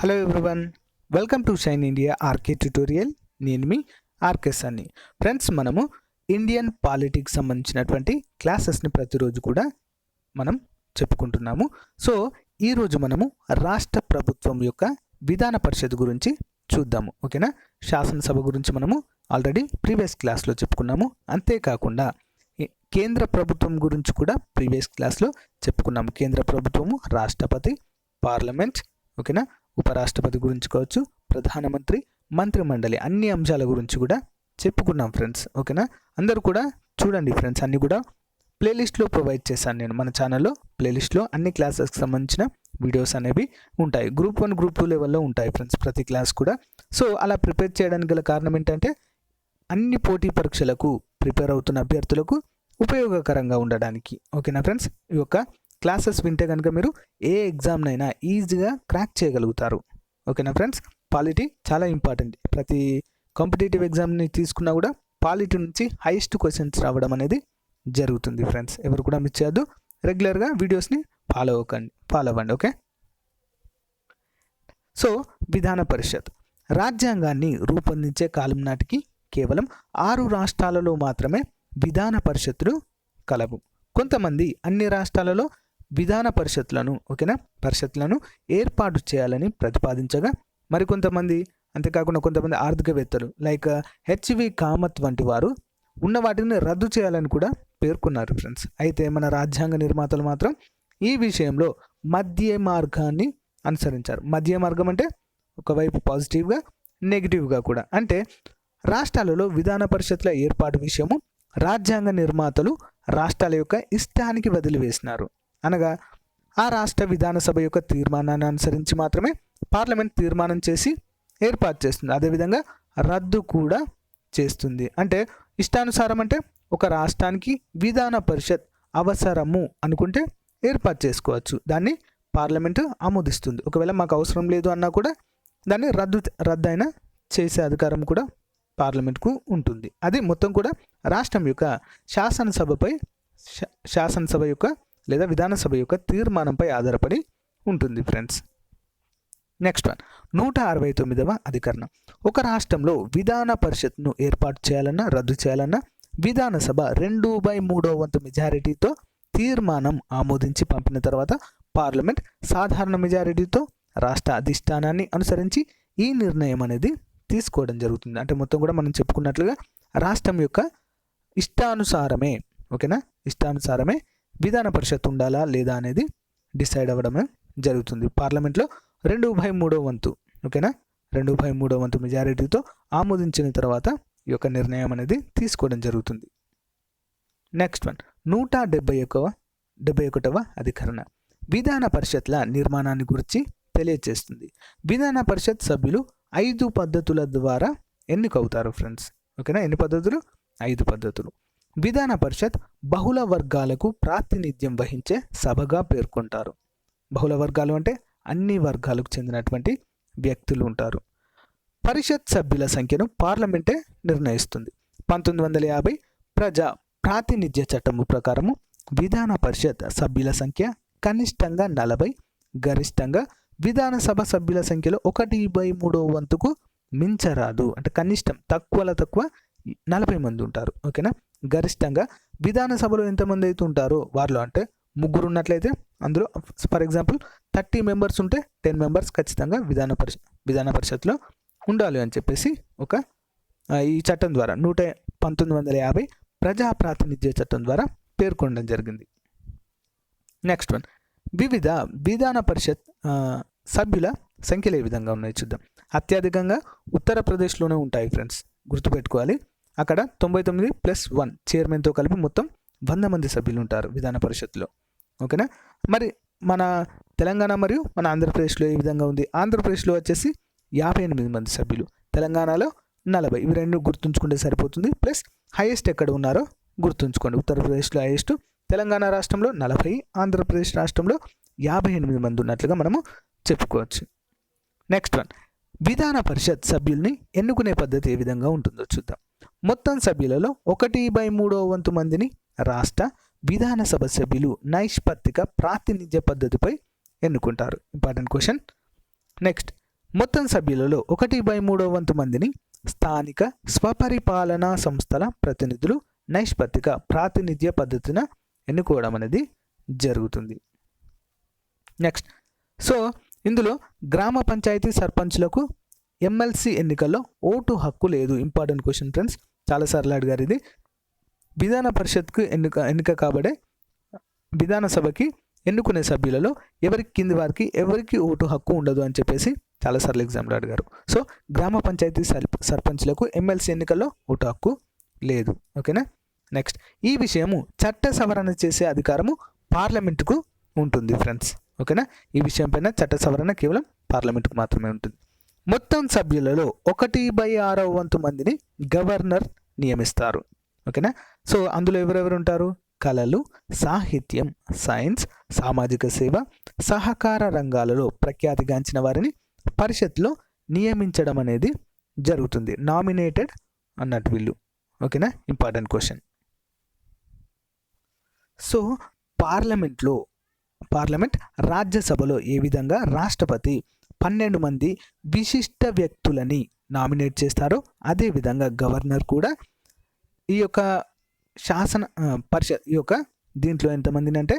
Hello everyone, welcome to shine India RK tutorial. నేను మీ RK Sunny. Friends, మనము Indian politics సంబంధించినటువంటి క్లాసెస్ని ప్రతిరోజు కూడా మనం చెప్పుకుంటున్నాము. సో ఈరోజు మనము రాష్ట్ర ప్రభుత్వం యొక్క విధాన పరిషత్ గురించి చూద్దాము. ఓకేనా? శాసనసభ గురించి మనము ఆల్రెడీ ప్రీవియస్ క్లాస్లో చెప్పుకున్నాము. అంతేకాకుండా కేంద్ర ప్రభుత్వం గురించి కూడా ప్రీవియస్ క్లాస్లో చెప్పుకున్నాము. కేంద్ర ప్రభుత్వము, రాష్ట్రపతి, పార్లమెంట్, ఓకేనా, ఉపరాష్ట్రపతి గురించి కావచ్చు, ప్రధానమంత్రి, మంత్రిమండలి, అన్ని అంశాల గురించి కూడా చెప్పుకున్నాం ఫ్రెండ్స్. ఓకేనా? అందరూ కూడా చూడండి ఫ్రెండ్స్, అన్నీ కూడా ప్లేలిస్ట్లో ప్రొవైడ్ చేశాను నేను. మన ఛానల్లో ప్లేలిస్ట్లో అన్ని క్లాసెస్కి సంబంధించిన వీడియోస్ అనేవి ఉంటాయి. గ్రూప్ 1, గ్రూప్ 2 లెవెల్లో ఉంటాయి ఫ్రెండ్స్ ప్రతి క్లాస్ కూడా. సో అలా ప్రిపేర్ చేయడానికి గల కారణం ఏంటంటే అన్ని పోటీ పరీక్షలకు ప్రిపేర్ అవుతున్న అభ్యర్థులకు ఉపయోగకరంగా ఉండడానికి. ఓకేనా ఫ్రెండ్స్? ఈ యొక్క క్లాసెస్ వింటే కనుక మీరు ఏ ఎగ్జామ్నైనా ఈజీగా క్రాక్ చేయగలుగుతారు. ఓకేనా ఫ్రెండ్స్? పాలిటీ చాలా ఇంపార్టెంట్. ప్రతి కాంపిటేటివ్ ఎగ్జామ్ని తీసుకున్నా కూడా పాలిటీ నుంచి హైయెస్ట్ క్వశ్చన్స్ రావడం అనేది జరుగుతుంది ఫ్రెండ్స్. ఎవరు కూడా మిస్ చేయొద్దు. రెగ్యులర్గా వీడియోస్ని ఫాలో అవ్వండి. ఓకే? సో విధాన పరిషత్ రాజ్యాంగాన్ని రూపొందించే కాలం నాటికి కేవలం 6 రాష్ట్రాలలో మాత్రమే విధాన పరిషత్తులు కలవు. కొంతమంది అన్ని రాష్ట్రాలలో విధాన పరిషత్లను, ఓకేనా, పరిషత్లను ఏర్పాటు చేయాలని ప్రతిపాదించగా, మరికొంతమంది, అంతేకాకుండా కొంతమంది ఆర్థికవేత్తలు లైక్ హెచ్వి కామత్ వంటి వారు ఉన్న వాటిని రద్దు చేయాలని కూడా పేర్కొన్నారు ఫ్రెండ్స్. అయితే మన రాజ్యాంగ నిర్మాతలు మాత్రం ఈ విషయంలో మధ్య మార్గాన్ని అనుసరించారు. మధ్య మార్గం అంటే ఒకవైపు పాజిటివ్గా, నెగిటివ్గా కూడా. అంటే రాష్ట్రాలలో విధాన పరిషత్ల ఏర్పాటు విషయము రాజ్యాంగ నిర్మాతలు రాష్ట్రాల యొక్క ఇష్టానికి వదిలివేసినారు. అనగా ఆ రాష్ట్ర విధానసభ యొక్క తీర్మానాన్ని అనుసరించి మాత్రమే పార్లమెంట్ తీర్మానం చేసి ఏర్పాటు చేస్తుంది. అదేవిధంగా రద్దు కూడా చేస్తుంది. అంటే ఇష్టానుసారం అంటే ఒక రాష్ట్రానికి విధాన పరిషత్ అవసరము అనుకుంటే ఏర్పాటు చేసుకోవచ్చు. దాన్ని పార్లమెంటు ఆమోదిస్తుంది. ఒకవేళ మాకు అవసరం లేదు అన్నా కూడా దాన్ని రద్దు అయినా చేసే అధికారం కూడా పార్లమెంట్కు ఉంటుంది. అది మొత్తం కూడా రాష్ట్రం యొక్క శాసనసభ యొక్క లేదా విధానసభ యొక్క తీర్మానంపై ఆధారపడి ఉంటుంది ఫ్రెండ్స్. నెక్స్ట్ వన్, 169వ అధికరణం. ఒక రాష్ట్రంలో విధాన పరిషత్ను ఏర్పాటు చేయాలన్నా రద్దు చేయాలన్నా విధానసభ 2/3 మెజారిటీతో తీర్మానం ఆమోదించి పంపిన తర్వాత పార్లమెంట్ సాధారణ మెజారిటీతో రాష్ట్ర అధిష్టానాన్ని అనుసరించి ఈ నిర్ణయం అనేది తీసుకోవడం జరుగుతుంది. అంటే మొత్తం కూడా మనం చెప్పుకున్నట్లుగా రాష్ట్రం యొక్క ఇష్టానుసారమే, ఓకేనా, ఇష్టానుసారమే విధాన పరిషత్ ఉండాలా లేదా అనేది డిసైడ్ అవ్వడమే జరుగుతుంది. పార్లమెంట్లో 2/3, ఓకేనా, 2/3 మెజారిటీతో ఆమోదించిన తర్వాత ఈ యొక్క నిర్ణయం అనేది తీసుకోవడం జరుగుతుంది. నెక్స్ట్ వన్, 171వ అధికరణ. విధాన పరిషత్ల నిర్మాణాన్ని గురించి తెలియజేస్తుంది. విధాన పరిషత్ సభ్యులు 5 పద్ధతుల ద్వారా ఎన్నికవుతారు ఫ్రెండ్స్. ఓకేనా? ఎన్ని పద్ధతులు? 5 పద్ధతులు. విధాన పరిషత్ బహుళ వర్గాలకు ప్రాతినిధ్యం వహించే సభగా పేర్కొంటారు. బహుళ వర్గాలు అంటే అన్ని వర్గాలకు చెందినటువంటి వ్యక్తులు ఉంటారు. పరిషత్ సభ్యుల సంఖ్యను పార్లమెంటే నిర్ణయిస్తుంది. 1950 ప్రజా ప్రాతినిధ్య చట్టము ప్రకారము విధాన పరిషత్ సభ్యుల సంఖ్య కనిష్టంగా 40, గరిష్టంగా విధానసభ సభ్యుల సంఖ్యలో 1/3 మించరాదు. అంటే కనిష్టం తక్కువలో తక్కువ 40 మంది ఉంటారు. ఓకేనా? గరిష్టంగా విధానసభలో ఎంతమంది అయితే ఉంటారో వారిలో, అంటే 3 ఉన్నట్లయితే అందులో ఫర్ ఎగ్జాంపుల్ 30 మెంబర్స్ ఉంటే 10 మెంబర్స్ ఖచ్చితంగా విధాన పరిషత్లో ఉండాలి అని చెప్పేసి ఈ చట్టం ద్వారా 1950 ప్రజా ప్రాతినిధ్య చట్టం ద్వారా పేర్కొనడం జరిగింది. నెక్స్ట్ వన్, వివిధ విధాన పరిషత్ సభ్యుల సంఖ్యలు ఏ విధంగా ఉన్నాయి చూద్దాం. అత్యధికంగా ఉత్తరప్రదేశ్లోనే ఉంటాయి ఫ్రెండ్స్, గుర్తుపెట్టుకోవాలి. అక్కడ 99+1 చైర్మన్తో కలిపి మొత్తం 100 మంది సభ్యులు ఉంటారు విధాన పరిషత్లో. ఓకేనా? మరి మన తెలంగాణ మరియు మన ఆంధ్రప్రదేశ్లో ఏ విధంగా ఉంది? ఆంధ్రప్రదేశ్లో వచ్చేసి 58 మంది సభ్యులు, తెలంగాణలో 40. ఇవి రెండు గుర్తుంచుకుంటే సరిపోతుంది. ప్లస్ హైయెస్ట్ ఎక్కడ ఉన్నారో గుర్తుంచుకోండి. ఉత్తరప్రదేశ్లో హైయెస్ట్, తెలంగాణ రాష్ట్రంలో 40, ఆంధ్రప్రదేశ్ రాష్ట్రంలో 58 మంది ఉన్నట్లుగా మనము చెప్పుకోవచ్చు. నెక్స్ట్ వన్, విధాన పరిషత్ సభ్యుల్ని ఎన్నుకునే పద్ధతి ఏ విధంగా ఉంటుందో చూద్దాం. మొత్తం సభ్యులలో 1/3 మందిని రాష్ట్ర విధానసభ సభ్యులు నైష్పత్తిక ప్రాతినిధ్య పద్ధతిపై ఎన్నుకుంటారు. Important question. నెక్స్ట్, మొత్తం సభ్యులలో 1/3 వంతు మందిని స్థానిక స్వపరిపాలనా సంస్థల ప్రతినిధులు నైష్పత్తిక ప్రాతినిధ్య పద్ధతిన ఎన్నుకోవడం అనేది జరుగుతుంది. నెక్స్ట్, సో ఇందులో గ్రామ పంచాయతీ సర్పంచ్లకు ఎమ్మెల్సీ ఎన్నికల్లో ఓటు హక్కు లేదు. ఇంపార్టెంట్ క్వశ్చన్ ఫ్రెండ్స్, చాలాసార్లు అడిగారు ఇది. విధాన పరిషత్కు ఎన్నిక కాబడే విధానసభకి ఎన్నుకునే సభ్యులలో కింది వారికి ఎవరికి ఓటు హక్కు ఉండదు అని చెప్పేసి చాలాసార్లు ఎగ్జామ్లో అడిగారు. సో గ్రామ పంచాయతీ సర్పంచ్లకు ఎమ్మెల్సీ ఎన్నికల్లో ఓటు హక్కు లేదు. ఓకేనా. నెక్స్ట్, ఈ విషయము చట్ట సవరణ చేసే అధికారము పార్లమెంటుకు ఉంటుంది ఫ్రెండ్స్. ఓకేనా. ఈ విషయం పైన చట్ట సవరణ కేవలం పార్లమెంటుకు మాత్రమే ఉంటుంది. మొత్తం సభ్యులలో 1/6 వంతు మందిని గవర్నర్ నియమిస్తారు. ఓకేనా. సో అందులో ఎవరెవరు ఉంటారు? కళలు, సాహిత్యం, సైన్స్, సామాజిక సేవ, సహకార రంగాలలో ప్రఖ్యాతిగాంచిన వారిని పరిషత్లో నియమించడం అనేది జరుగుతుంది. నామినేటెడ్ అన్నట్టు వీళ్ళు. ఓకేనా. Important question. సో పార్లమెంట్ రాజ్యసభలో ఏ విధంగా రాష్ట్రపతి 12 మంది విశిష్ట వ్యక్తులని నామినేట్ చేస్తారో అదేవిధంగా గవర్నర్ కూడా ఈ యొక్క పరిషత్ దీంట్లో ఎంతమందిని అంటే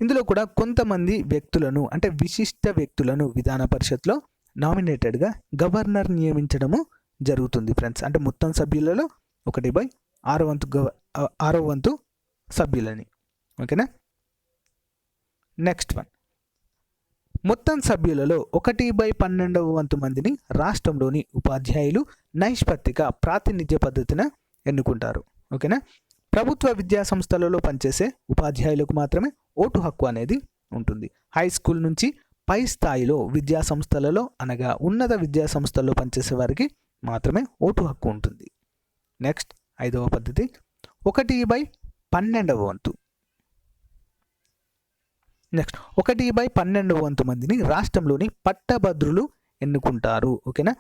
ఇందులో కూడా కొంతమంది వ్యక్తులను అంటే విశిష్ట వ్యక్తులను విధాన పరిషత్లో నామినేటెడ్గా గవర్నర్ నియమించడము జరుగుతుంది ఫ్రెండ్స్. అంటే మొత్తం సభ్యులలో 1/6 వంతు సభ్యులని. ఓకేనా. నెక్స్ట్ వన్, మొత్తం సభ్యులలో 1/12 వంతు మందిని రాష్ట్రంలోని ఉపాధ్యాయులు నైష్పత్తిక ప్రాతినిధ్య పద్ధతిన ఎన్నుకుంటారు. ఓకేనా. ప్రభుత్వ విద్యా సంస్థలలో పనిచేసే ఉపాధ్యాయులకు మాత్రమే ఓటు హక్కు అనేది ఉంటుంది. హై స్కూల్ నుంచి పై స్థాయిలో విద్యా సంస్థలలో అనగా ఉన్నత విద్యా సంస్థల్లో పనిచేసే వారికి మాత్రమే ఓటు హక్కు ఉంటుంది. నెక్స్ట్, 5వ పద్ధతి 1/12 వంతు. నెక్స్ట్, 1/12 వంతు మందిని రాష్ట్రంలోని పట్టభద్రులు ఎన్నుకుంటారు. ఓకేనా.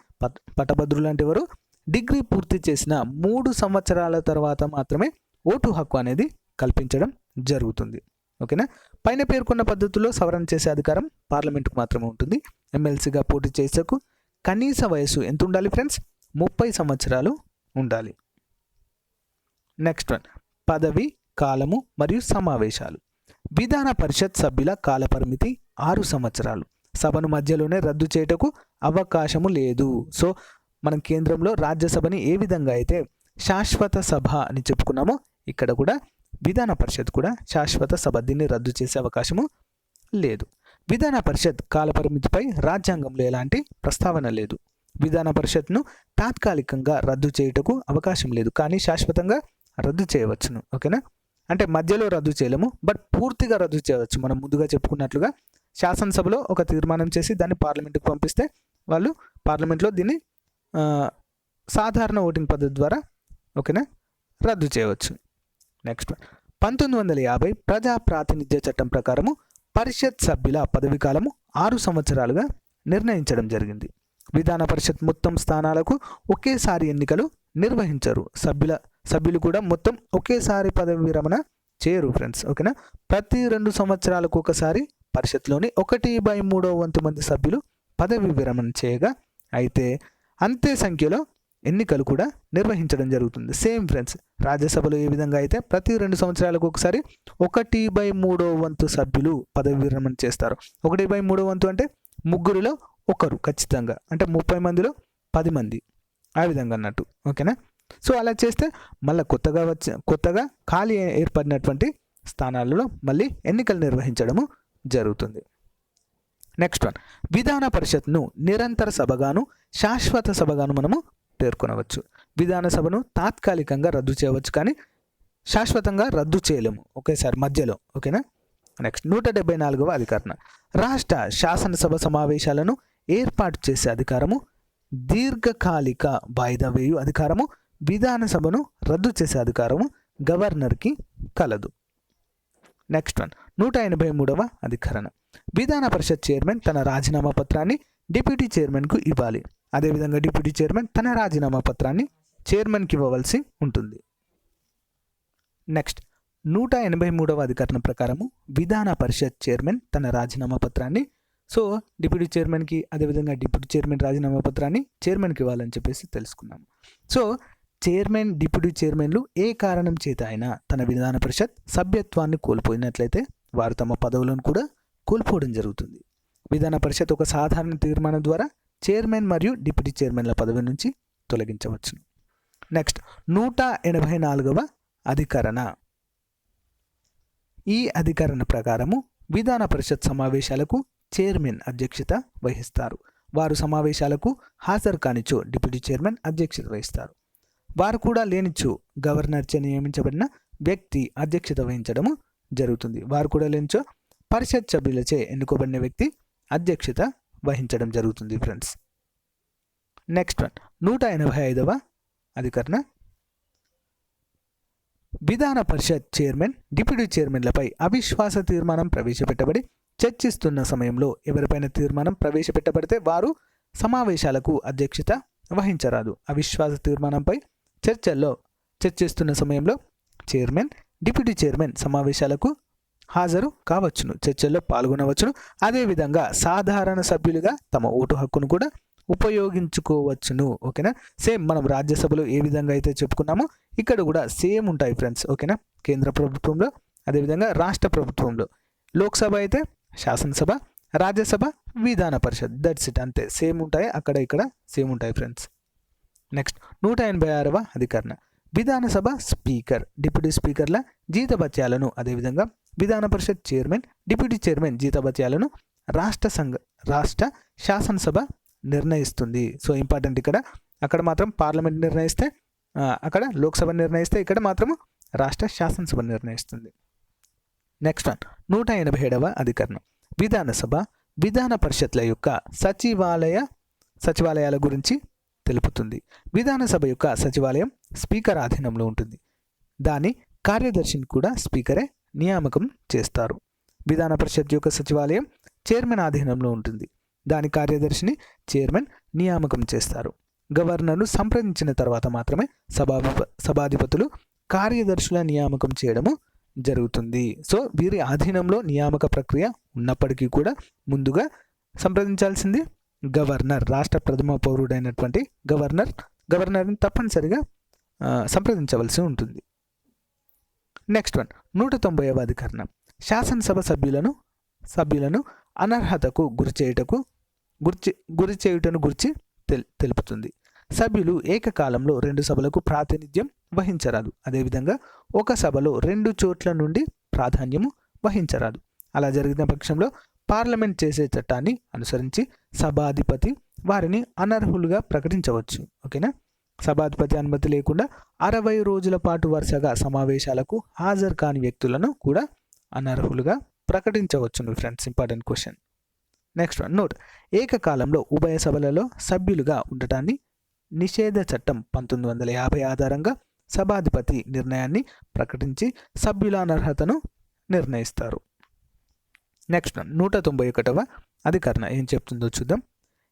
పట్టభద్రులు అంటే ఎవరు? డిగ్రీ పూర్తి చేసిన 3 సంవత్సరాల తర్వాత మాత్రమే ఓటు హక్కు అనేది కల్పించడం జరుగుతుంది. ఓకేనా. పైన పేర్కొన్న పద్ధతుల్లో సవరణ చేసే అధికారం పార్లమెంటుకు మాత్రమే ఉంటుంది. ఎమ్మెల్సీగా పోటీ చేసేకు కనీస వయసు ఎంత ఉండాలి ఫ్రెండ్స్? 30 సంవత్సరాలు ఉండాలి. నెక్స్ట్ వన్, పదవి కాలము మరియు సమావేశాలు. విధాన పరిషత్ సభ్యుల కాల పరిమితి 6 సంవత్సరాలు. సభను మధ్యలోనే రద్దు చేయటకు అవకాశము లేదు. సో మనం కేంద్రంలో రాజ్యసభని ఏ విధంగా అయితే శాశ్వత సభ అని చెప్పుకున్నామో ఇక్కడ కూడా విధాన పరిషత్ కూడా శాశ్వత సభ, దీన్ని రద్దు చేసే అవకాశము లేదు. విధాన పరిషత్ కాలపరిమితిపై రాజ్యాంగంలో ఎలాంటి ప్రస్తావన లేదు. విధాన పరిషత్ను తాత్కాలికంగా రద్దు చేయుటకు అవకాశం లేదు, కానీ శాశ్వతంగా రద్దు చేయవచ్చును. ఓకేనా. అంటే మధ్యలో రద్దు చేయలేము, బట్ పూర్తిగా రద్దు చేయవచ్చు. మనం ముందుగా చెప్పుకున్నట్లుగా శాసనసభలో ఒక తీర్మానం చేసి దాన్ని పార్లమెంటుకు పంపిస్తే వాళ్ళు పార్లమెంట్లో దీన్ని సాధారణ ఓటింగ్ పద్ధతి ద్వారా ఓకేనా రద్దు చేయవచ్చు. నెక్స్ట్ 1950 ప్రజా ప్రాతినిధ్య చట్టం ప్రకారము పరిషత్ సభ్యుల పదవీ కాలము 6 సంవత్సరాలుగా నిర్ణయించడం జరిగింది. విధాన పరిషత్ మొత్తం స్థానాలకు ఒకేసారి ఎన్నికలు నిర్వహించరు. సభ్యులు కూడా మొత్తం ఒకేసారి పదవి విరమణ చేయరు ఫ్రెండ్స్. ఓకేనా. ప్రతి 2 సంవత్సరాలకు ఒకసారి పరిషత్లోని 1/3 వంతు మంది సభ్యులు పదవి విరమణ చేయగా అయితే అంతే సంఖ్యలో ఎన్నికలు కూడా నిర్వహించడం జరుగుతుంది. సేమ్ ఫ్రెండ్స్, రాజ్యసభలో ఏ విధంగా అయితే ప్రతి 2 సంవత్సరాలకు ఒకసారి 1/3 వంతు సభ్యులు పదవి విరమణ చేస్తారు. 1/3 వంతు అంటే ముగ్గురిలో ఒకరు ఖచ్చితంగా, అంటే 30 మందిలో 10 మంది ఆ విధంగా అన్నట్టు. ఓకేనా. సో అలా చేస్తే మళ్ళీ కొత్తగా ఖాళీ ఏర్పడినటువంటి స్థానాలలో మళ్ళీ ఎన్నికలు నిర్వహించడము జరుగుతుంది. నెక్స్ట్ వన్, విధాన పరిషత్ను నిరంతర సభగాను శాశ్వత సభగాను మనము పేర్కొనవచ్చు. విధాన సభను తాత్కాలికంగా రద్దు చేయవచ్చు, కానీ శాశ్వతంగా రద్దు చేయలేము ఒకేసారి మధ్యలో. ఓకేనా. నెక్స్ట్ 174వ అధికరణ, రాష్ట్ర శాసనసభ సమావేశాలను ఏర్పాటు చేసే అధికారము, దీర్ఘకాలిక వాయిదా వేయు అధికారము, విధాన సభను రద్దు చేసే అధికారము గవర్నర్కి కలదు. నెక్స్ట్ వన్ 183వ అధికరణ, విధాన పరిషత్ చైర్మన్ తన రాజీనామా పత్రాన్ని డిప్యూటీ చైర్మన్కు ఇవ్వాలి. అదేవిధంగా డిప్యూటీ చైర్మన్ తన రాజీనామా పత్రాన్ని చైర్మన్కి ఇవ్వవలసి ఉంటుంది. నెక్స్ట్ 183వ అధికరణ ప్రకారము విధాన పరిషత్ చైర్మన్ తన రాజీనామా పత్రాన్ని సో డిప్యూటీ చైర్మన్కి అదేవిధంగా డిప్యూటీ చైర్మన్ రాజీనామా పత్రాన్ని చైర్మన్కి ఇవ్వాలని చెప్పేసి తెలుసుకున్నాము. సో చైర్మన్ డిప్యూటీ చైర్మన్లు ఏ కారణం చేత అయినా తన విధాన పరిషత్ సభ్యత్వాన్ని కోల్పోయినట్లయితే వారు తమ పదవులను కూడా కోల్పోవడం జరుగుతుంది. విధాన పరిషత్ ఒక సాధారణ తీర్మానం ద్వారా చైర్మన్ మరియు డిప్యూటీ చైర్మన్ల పదవి నుంచి తొలగించవచ్చును. నెక్స్ట్ 184వ అధికరణ. ఈ అధికరణ ప్రకారము విధాన పరిషత్ సమావేశాలకు చైర్మన్ అధ్యక్షత వహిస్తారు. వారు సమావేశాలకు హాజరు కానిచో డిప్యూటీ చైర్మన్ అధ్యక్షత వహిస్తారు. వారు కూడా లేనిచో గవర్నర్చే నియమించబడిన వ్యక్తి అధ్యక్షత వహించడము జరుగుతుంది. వారు కూడా లేనిచో పరిషత్ సభ్యులచే ఎన్నుకోబడిన వ్యక్తి అధ్యక్షత వహించడం జరుగుతుంది ఫ్రెండ్స్. నెక్స్ట్ 185వ అధికరణ. విధాన పరిషత్ చైర్మన్ డిప్యూటీ చైర్మన్లపై అవిశ్వాస తీర్మానం ప్రవేశపెట్టబడి చర్చిస్తున్న సమయంలో ఎవరిపైన తీర్మానం ప్రవేశపెట్టబడితే వారు సమావేశాలకు అధ్యక్షత వహించరాదు. అవిశ్వాస తీర్మానంపై చర్చిస్తున్న సమయంలో చైర్మన్ డిప్యూటీ చైర్మన్ సమావేశాలకు హాజరు కావచ్చును, చర్చల్లో పాల్గొనవచ్చును. అదేవిధంగా సాధారణ సభ్యులుగా తమ ఓటు హక్కును కూడా ఉపయోగించుకోవచ్చును. ఓకేనా. సేమ్ మనం రాజ్యసభలో ఏ విధంగా అయితే చెప్పుకున్నామో ఇక్కడ కూడా సేమ్ ఉంటాయి ఫ్రెండ్స్. ఓకేనా. కేంద్ర ప్రభుత్వంలో అదేవిధంగా రాష్ట్ర ప్రభుత్వంలో లోక్సభ అయితే శాసనసభ, రాజ్యసభ విధాన పరిషత్, దట్స్ ఇట్, అంతే. సేమ్ ఉంటాయి, అక్కడ ఇక్కడ సేమ్ ఉంటాయి ఫ్రెండ్స్. నెక్స్ట్ 186వ అధికరణ. విధానసభ స్పీకర్ డిప్యూటీ స్పీకర్ల జీతభత్యాలను అదేవిధంగా విధాన పరిషత్ చైర్మన్ డిప్యూటీ చైర్మన్ జీతభత్యాలను రాష్ట్ర శాసనసభ నిర్ణయిస్తుంది. సో ఇంపార్టెంట్ ఇక్కడ. అక్కడ మాత్రం పార్లమెంట్ నిర్ణయిస్తే, అక్కడ లోక్సభ నిర్ణయిస్తే, ఇక్కడ మాత్రము రాష్ట్ర శాసనసభ నిర్ణయిస్తుంది. నెక్స్ట్ 187వ అధికరణం. విధానసభ విధాన పరిషత్ల యొక్క సచివాలయాల గురించి తెలుపుతుంది. విధానసభ యొక్క సచివాలయం స్పీకర్ ఆధీనంలో ఉంటుంది. దాని కార్యదర్శిని కూడా స్పీకరే నియామకం చేస్తారు. విధాన పరిషత్ యొక్క సచివాలయం చైర్మన్ ఆధీనంలో ఉంటుంది. దాని కార్యదర్శిని చైర్మన్ నియామకం చేస్తారు. గవర్నర్ను సంప్రదించిన తర్వాత మాత్రమే సభాధిపతులు కార్యదర్శుల నియామకం చేయడము జరుగుతుంది. సో వీరి ఆధీనంలో నియామక ప్రక్రియ ఉన్నప్పటికీ కూడా ముందుగా సంప్రదించాల్సింది గవర్నర్, రాష్ట్ర ప్రథమ పౌరుడైనటువంటి గవర్నర్ని తప్పనిసరిగా సంప్రదించవలసి ఉంటుంది. నెక్స్ట్ 190వ అధికరణం. శాసనసభ సభ్యులను అనర్హతకు గురి చేయుటను గురించి తెలుపుతుంది. సభ్యులు ఏకకాలంలో 2 సభలకు ప్రాతినిధ్యం వహించరాదు. అదేవిధంగా ఒక సభలో 2 చోట్ల నుండి ప్రాధాన్యము వహించరాదు. అలా జరిగిన పక్షంలో పార్లమెంట్ చేసే చట్టాన్ని అనుసరించి సభాధిపతి వారిని అనర్హులుగా ప్రకటించవచ్చు. ఓకేనా. సభాధిపతి అనుమతి లేకుండా 60 రోజుల పాటు వరుసగా సమావేశాలకు హాజరు కాని వ్యక్తులను కూడా అనర్హులుగా ప్రకటించవచ్చును friends. Important question. Next note. ఏకకాలంలో ఉభయ సభలలో సభ్యులుగా ఉండటాన్ని నిషేధ చట్టం 1950 ఆధారంగా సభాధిపతి నిర్ణయాన్ని ప్రకటించి సభ్యుల అనర్హతను నిర్ణయిస్తారు. నెక్స్ట్ 191వ అధికరణ ఏం చెప్తుందో చూద్దాం.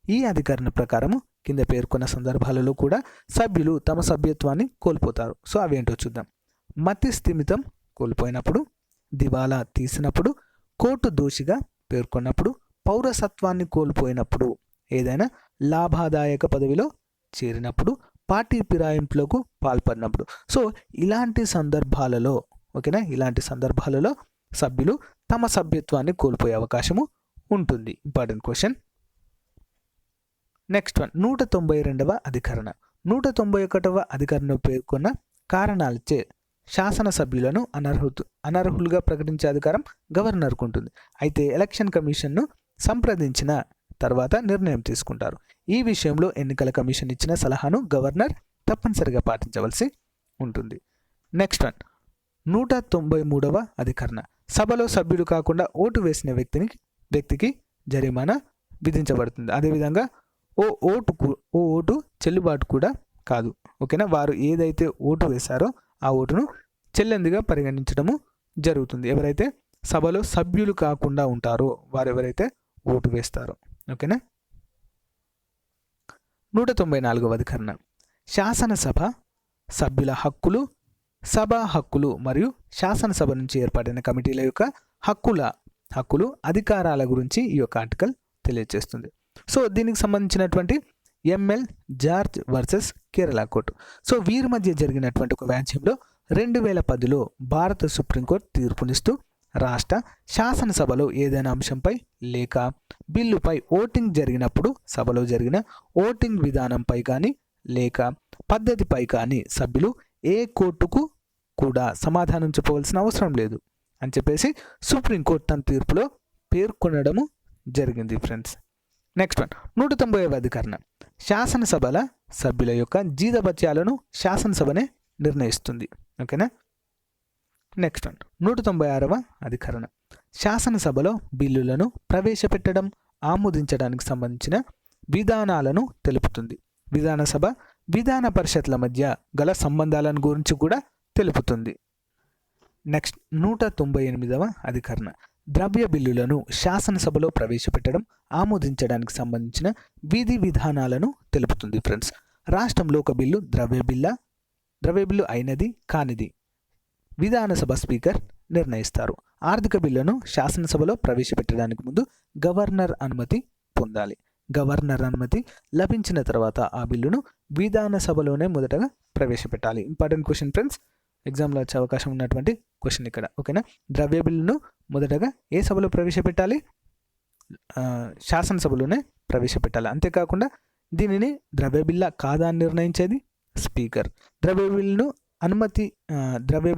ఈ అధికరణ ప్రకారము కింద పేర్కొన్న సందర్భాలలో కూడా సభ్యులు తమ సభ్యత్వాన్ని కోల్పోతారు. సో అవేంటో చూద్దాం. మతి స్థిమితం కోల్పోయినప్పుడు, దివాలా తీసినప్పుడు, కోర్టు దోషిగా పేర్కొన్నప్పుడు, పౌరసత్వాన్ని కోల్పోయినప్పుడు, ఏదైనా లాభదాయక పదవిలో చేరినప్పుడు, పార్టీ ఫిరాయింపులకు పాల్పడినప్పుడు. సో ఇలాంటి సందర్భాలలో ఓకేనా, ఇలాంటి సందర్భాలలో సభ్యులు తమ సభ్యత్వాన్ని కోల్పోయే అవకాశము ఉంటుంది. Important question. నెక్స్ట్ 192వ అధికరణ. 191వ అధికరణలో పేర్కొన్న కారణాలచే శాసనసభ్యులను అనర్హులుగా ప్రకటించే అధికారం గవర్నర్కు ఉంటుంది. అయితే ఎలక్షన్ కమిషన్ను సంప్రదించిన తర్వాత నిర్ణయం తీసుకుంటారు. ఈ విషయంలో ఎన్నికల కమిషన్ ఇచ్చిన సలహాను గవర్నర్ తప్పనిసరిగా పాటించవలసి ఉంటుంది. నెక్స్ట్ 193వ అధికరణ. సభలో సభ్యుడు కాకుండా ఓటు వేసిన వ్యక్తికి జరిమానా విధించబడుతుంది. అదేవిధంగా ఓ ఓటు చెల్లుబాటు కూడా కాదు. ఓకేనా. వారు ఏదైతే ఓటు వేశారో ఆ ఓటును చెల్లెందుగా పరిగణించడము జరుగుతుంది. ఎవరైతే సభలో సభ్యులు కాకుండా ఉంటారో వారు ఎవరైతే ఓటు వేస్తారో. ఓకేనా. 194వ అధికరణ. శాసనసభ సభ్యుల హక్కులు, సభా హక్కులు మరియు శాసనసభ నుంచి ఏర్పడిన కమిటీల యొక్క హక్కులు, అధికారాల గురించి ఈ యొక్క ఆర్టికల్ తెలియజేస్తుంది. సో దీనికి సంబంధించినటువంటి ML George versus Kerala court. So వీరి మధ్య జరిగినటువంటి ఒక వ్యాజ్యంలో 2010లో భారత సుప్రీంకోర్టు తీర్పునిస్తూ రాష్ట్ర శాసనసభలో ఏదైనా అంశంపై లేక బిల్లుపై ఓటింగ్ జరిగినప్పుడు సభలో జరిగిన ఓటింగ్ విధానంపై కానీ లేక పద్ధతిపై కానీ సభ్యులు ఏ కోర్టుకు కూడా సమాధానం చెప్పవలసిన అవసరం లేదు అని చెప్పేసి సుప్రీంకోర్టు తన తీర్పులో పేర్కొనడము జరిగింది ఫ్రెండ్స్. నెక్స్ట్ వన్ 190వ అధికరణ. శాసనసభల సభ్యుల యొక్క జీతభత్యాలను శాసనసభనే నిర్ణయిస్తుంది. ఓకేనా. నెక్స్ట్ వన్ 196వ అధికరణ. శాసనసభలో బిల్లులను ప్రవేశపెట్టడం ఆమోదించడానికి సంబంధించిన విధానాలను తెలుపుతుంది. విధానసభ విధాన పరిషత్ల మధ్య గల సంబంధాలను గురించి కూడా తెలుపుతుంది. నెక్స్ట్ 198వ అధికరణ. ద్రవ్య బిల్లులను శాసనసభలో ప్రవేశపెట్టడం ఆమోదించడానికి సంబంధించిన విధి విధానాలను తెలుపుతుంది ఫ్రెండ్స్. రాష్ట్రంలో ఒక బిల్లు ద్రవ్య బిల్లు అయినది కానిది విధానసభ స్పీకర్ నిర్ణయిస్తారు. ఆర్థిక బిల్లును శాసనసభలో ప్రవేశపెట్టడానికి ముందు గవర్నర్ అనుమతి పొందాలి. గవర్నర్ అనుమతి లభించిన తర్వాత ఆ బిల్లును విధానసభలోనే మొదటగా ప్రవేశపెట్టాలి. ఇంపార్టెంట్ క్వశ్చన్ ఫ్రెండ్స్, ఎగ్జామ్లో వచ్చే అవకాశం ఉన్నటువంటి క్వశ్చన్ ఇక్కడ. ఓకేనా. ద్రవ్య బిల్లును మొదటగా ఏ సభలో ప్రవేశపెట్టాలి? శాసనసభలోనే ప్రవేశపెట్టాలి. అంతేకాకుండా దీనిని ద్రవ్య బిల్ల కాదా అని నిర్ణయించేది స్పీకర్. ద్రవ్య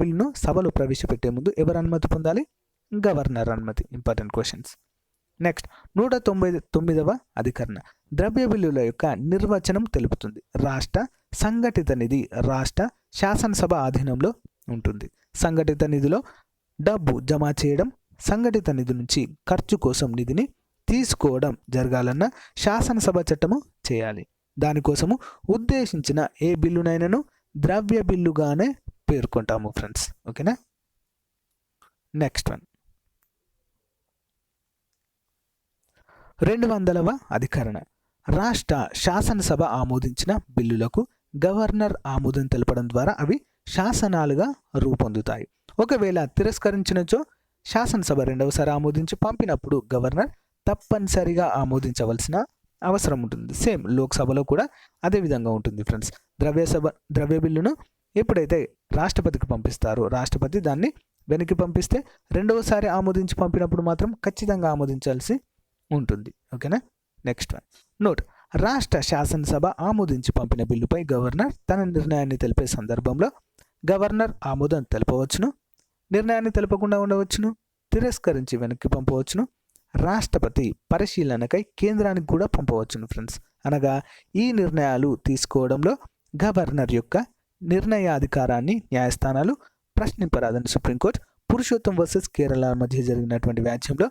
బిల్లును సభలో ప్రవేశపెట్టే ముందు ఎవరు అనుమతి పొందాలి? గవర్నర్ అనుమతి. Important questions. నెక్స్ట్ 199వ అధికరణ. ద్రవ్య బిల్లుల యొక్క నిర్వచనం తెలుపుతుంది. రాష్ట్ర సంఘటిత నిధి రాష్ట్ర శాసనసభ ఆధీనంలో ఉంటుంది. సంఘటిత నిధిలో డబ్బు జమ చేయడం, సంఘటిత నిధి నుంచి ఖర్చు కోసం నిధిని తీసుకోవడం జరగాలన్న శాసనసభ చట్టము చేయాలి. దానికోసము ఉద్దేశించిన ఏ బిల్లునైనాను ద్రవ్య బిల్లుగానే పేర్కొంటాము ఫ్రెండ్స్. ఓకేనా. నెక్స్ట్ వన్ 200వ అధికరణ. రాష్ట్ర శాసనసభ ఆమోదించిన బిల్లులకు గవర్నర్ ఆమోదం తెలపడం ద్వారా అవి శాసనాలుగా రూపొందుతాయి. ఒకవేళ తిరస్కరించినచో శాసనసభ రెండవసారి ఆమోదించి పంపినప్పుడు గవర్నర్ తప్పనిసరిగా ఆమోదించవలసిన అవసరం ఉంటుంది. సేమ్ లోక్సభలో కూడా అదే విధంగా ఉంటుంది ఫ్రెండ్స్. ద్రవ్య బిల్లును ఎప్పుడైతే రాష్ట్రపతికి పంపిస్తారో రాష్ట్రపతి దాన్ని వెనక్కి పంపిస్తే రెండవసారి ఆమోదించి పంపినప్పుడు మాత్రం ఖచ్చితంగా ఆమోదించాల్సి ఉంటుంది. ఓకేనా. Next one note. రాష్ట్ర శాసనసభ ఆమోదించి పంపిన బిల్లుపై గవర్నర్ తన నిర్ణయాన్ని తెలిపే సందర్భంలో గవర్నర్ ఆమోదం తెలపవచ్చును, నిర్ణయాన్ని తెలపకుండా ఉండవచ్చును, తిరస్కరించి వెనక్కి పంపవచ్చును, రాష్ట్రపతి పరిశీలనకై కేంద్రానికి కూడా పంపవచ్చును ఫ్రెండ్స్. అనగా ఈ నిర్ణయాలు తీసుకోవడంలో గవర్నర్ యొక్క నిర్ణయాధికారాన్ని న్యాయస్థానాలు ప్రశ్నింపరాదని సుప్రీంకోర్టు పురుషోత్తం వర్సెస్ కేరళ మధ్య జరిగినటువంటి వ్యాజ్యంలో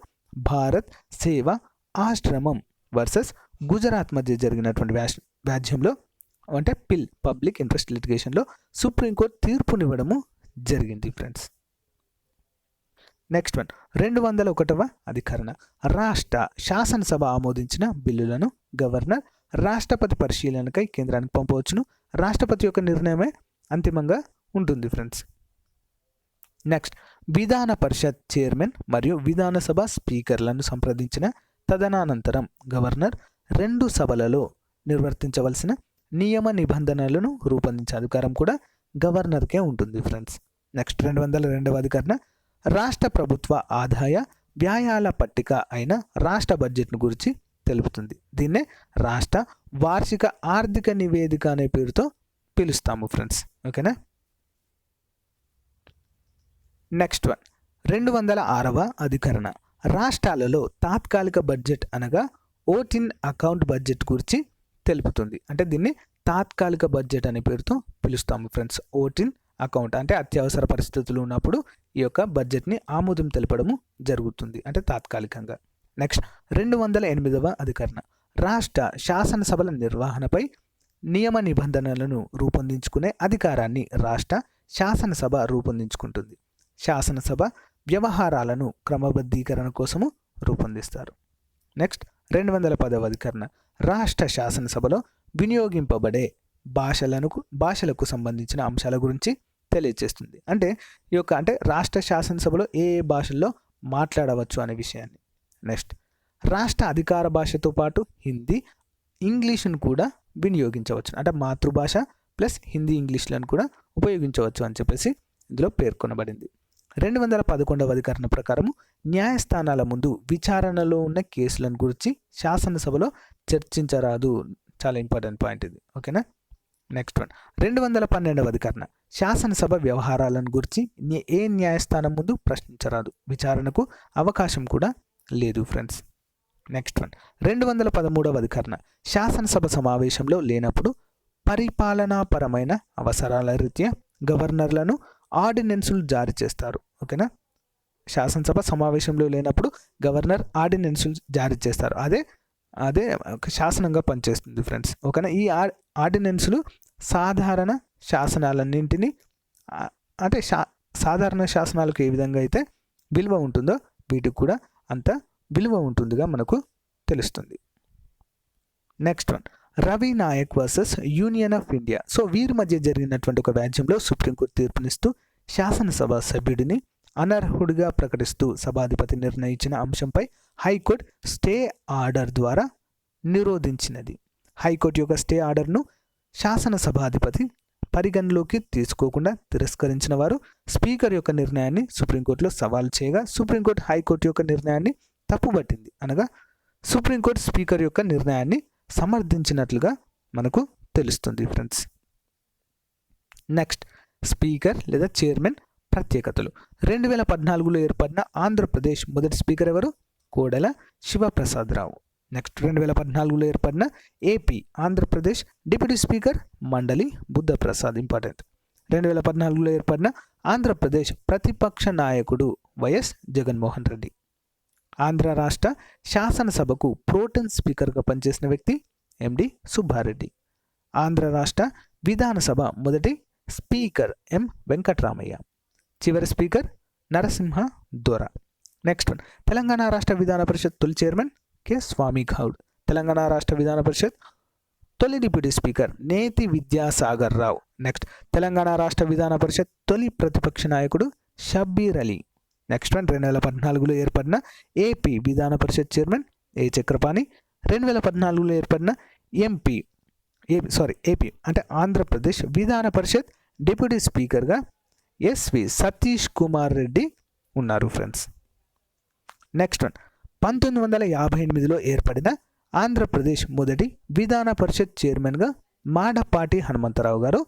భారత్ సేవ ఆశ్రమం వర్సెస్ గుజరాత్ మధ్య జరిగినటువంటి వ్యాజ్యంలో అంటే పబ్లిక్ ఇంట్రెస్ట్ లిటిగేషన్లో సుప్రీంకోర్టు తీర్పునివ్వడము జరిగింది ఫ్రెండ్స్. నెక్స్ట్ వన్ 201వ అధికరణ. రాష్ట్ర శాసనసభ ఆమోదించిన బిల్లులను గవర్నర్ రాష్ట్రపతి పరిశీలనకై కేంద్రానికి పంపవచ్చును. రాష్ట్రపతి యొక్క నిర్ణయమే అంతిమంగా ఉంటుంది ఫ్రెండ్స్. నెక్స్ట్ విధాన పరిషత్ చైర్మన్ మరియు విధానసభ స్పీకర్లను సంప్రదించిన తదనంతరం గవర్నర్ రెండు సభలలో నిర్వర్తించవలసిన నియమ నిబంధనలను రూపొందించే అధికారం కూడా గవర్నర్కే ఉంటుంది ఫ్రెండ్స్. నెక్స్ట్ 202వ అధికరణ. రాష్ట్ర ప్రభుత్వ ఆదాయ వ్యయాల పట్టిక అయిన రాష్ట్ర బడ్జెట్ను గురించి తెలుపుతుంది. దీన్నే రాష్ట్ర వార్షిక ఆర్థిక నివేదిక అనే పేరుతో పిలుస్తాము ఫ్రెండ్స్. ఓకేనా. నెక్స్ట్ వన్ 206వ అధికరణ. రాష్ట్రాలలో తాత్కాలిక బడ్జెట్ అనగా ఓటిన్ అకౌంట్ బడ్జెట్ గురించి తెలుపుతుంది. అంటే దీన్ని తాత్కాలిక బడ్జెట్ అనే పేరుతో పిలుస్తాము ఫ్రెండ్స్. ఓటిన్ అకౌంట్ అంటే అత్యవసర పరిస్థితులు ఉన్నప్పుడు ఈ యొక్క బడ్జెట్ని ఆమోదం తెలపడము జరుగుతుంది, అంటే తాత్కాలికంగా. నెక్స్ట్ 208వ అధికరణ. రాష్ట్ర శాసనసభల నిర్వహణపై నియమ నిబంధనలను రూపొందించుకునే అధికారాన్ని రాష్ట్ర శాసనసభ రూపొందించుకుంటుంది. శాసనసభ వ్యవహారాలను క్రమబద్ధీకరణ కోసము రూపొందిస్తారు. నెక్స్ట్ 210వ అధికరణ. రాష్ట్ర శాసనసభలో వినియోగింపబడే భాషలకు సంబంధించిన అంశాల గురించి తెలియజేస్తుంది. అంటే ఈ యొక్క రాష్ట్ర శాసనసభలో ఏ భాషల్లో మాట్లాడవచ్చు అనే విషయాన్ని. నెక్స్ట్ రాష్ట్ర అధికార భాషతో పాటు హిందీ, ఇంగ్లీష్ను కూడా వినియోగించవచ్చు. అంటే మాతృభాష ప్లస్ హిందీ, ఇంగ్లీష్లను కూడా ఉపయోగించవచ్చు అని చెప్పేసి ఇందులో పేర్కొనబడింది. 211వ అధికరణ ప్రకారము న్యాయస్థానాల ముందు విచారణలో ఉన్న కేసులను గురించి శాసనసభలో చర్చించరాదు. చాలా ఇంపార్టెంట్ పాయింట్ ఇది. ఓకేనా. నెక్స్ట్ వన్ 212వ అధికరణ శాసనసభ వ్యవహారాలను గురించి ఏ న్యాయస్థానం ముందు ప్రశ్నించరాదు. విచారణకు అవకాశం కూడా లేదు ఫ్రెండ్స్. నెక్స్ట్ వన్ 213వ అధికరణ శాసనసభ సమావేశంలో లేనప్పుడు పరిపాలనాపరమైన అవసరాల రీత్యా గవర్నర్లను ఆర్డినెన్సులు జారీ చేస్తారు. ఓకేనా. శాసనసభ సమావేశంలో లేనప్పుడు గవర్నర్ ఆర్డినెన్సులు జారీ చేస్తారు. అదే ఒక శాసనంగా పనిచేస్తుంది ఫ్రెండ్స్. ఓకేనా. ఈ ఆర్డినెన్సులు సాధారణ శాసనాలన్నింటినీ అంటే సాధారణ శాసనాలకు ఏ విధంగా అయితే విలువ ఉంటుందో వీటికి కూడా అంత విలువ ఉంటుందిగా మనకు తెలుస్తుంది. Next one Ravi Naik versus Union of India. So వీరి మధ్య జరిగినటువంటి ఒక వ్యాజ్యంలో సుప్రీంకోర్టు తీర్పునిస్తూ శాసనసభ సభ్యుడిని అనర్హుడిగా ప్రకటిస్తూ సభాధిపతి నిర్ణయించిన అంశంపై హైకోర్టు స్టే ఆర్డర్ ద్వారా నిరోధించినది. హైకోర్టు యొక్క స్టే ఆర్డర్ను శాసనసభాధిపతి పరిగణలోకి తీసుకోకుండా తిరస్కరించిన వారు స్పీకర్ యొక్క నిర్ణయాన్ని సుప్రీంకోర్టులో సవాల్ చేయగా సుప్రీంకోర్టు హైకోర్టు యొక్క నిర్ణయాన్ని తప్పుబట్టింది. అనగా సుప్రీంకోర్టు స్పీకర్ యొక్క నిర్ణయాన్ని సమర్థించినట్లుగా మనకు తెలుస్తుంది ఫ్రెండ్స్. నెక్స్ట్ స్పీకర్ లేదా చైర్మన్ ప్రత్యేకతలు. 2014లో ఏర్పడిన ఆంధ్రప్రదేశ్ మొదటి స్పీకర్ ఎవరు? కోడెల శివప్రసాదరావు. నెక్స్ట్ 2014లో ఏర్పడిన ఏపీ ఆంధ్రప్రదేశ్ డిప్యూటీ స్పీకర్ మండలి బుద్ధప్రసాద్. ఇంపార్టెంట్. 2014లో ఏర్పడిన ఆంధ్రప్రదేశ్ ప్రతిపక్ష నాయకుడు వైఎస్ జగన్మోహన్ రెడ్డి. ఆంధ్ర రాష్ట్ర శాసనసభకు ప్రోటెన్ స్పీకర్గా పనిచేసిన వ్యక్తి ఎండి సుబ్బారెడ్డి. ఆంధ్ర రాష్ట్ర విధానసభ మొదటి స్పీకర్ ఎం వెంకట్రామయ్య. చివరి స్పీకర్ నరసింహ దొర. నెక్స్ట్ వన్ తెలంగాణ రాష్ట్ర విధాన పరిషత్ తొలి చైర్మన్ కె స్వామి గౌడ్. తెలంగాణ రాష్ట్ర విధాన పరిషత్ తొలి డిప్యూటీ స్పీకర్ నేతి విద్యాసాగర్ రావు. నెక్స్ట్ తెలంగాణ రాష్ట్ర విధాన పరిషత్ తొలి ప్రతిపక్ష నాయకుడు షబ్బీర్ అలీ. నెక్స్ట్ వన్ 2014లో ఏర్పడిన ఏపీ విధాన పరిషత్ చైర్మన్ ఏ చక్రపాణి. 2014లో ఏర్పడిన ఏపీ అంటే ఆంధ్రప్రదేశ్ విధాన పరిషత్ డిప్యూటీ స్పీకర్గా ఎస్వి సతీష్ కుమార్ రెడ్డి ఉన్నారు ఫ్రెండ్స్. నెక్స్ట్ వన్ 1958లో ఏర్పడిన ఆంధ్రప్రదేశ్ మొదటి విధాన పరిషత్ చైర్మన్గా మాడపాటి హనుమంతరావు గారు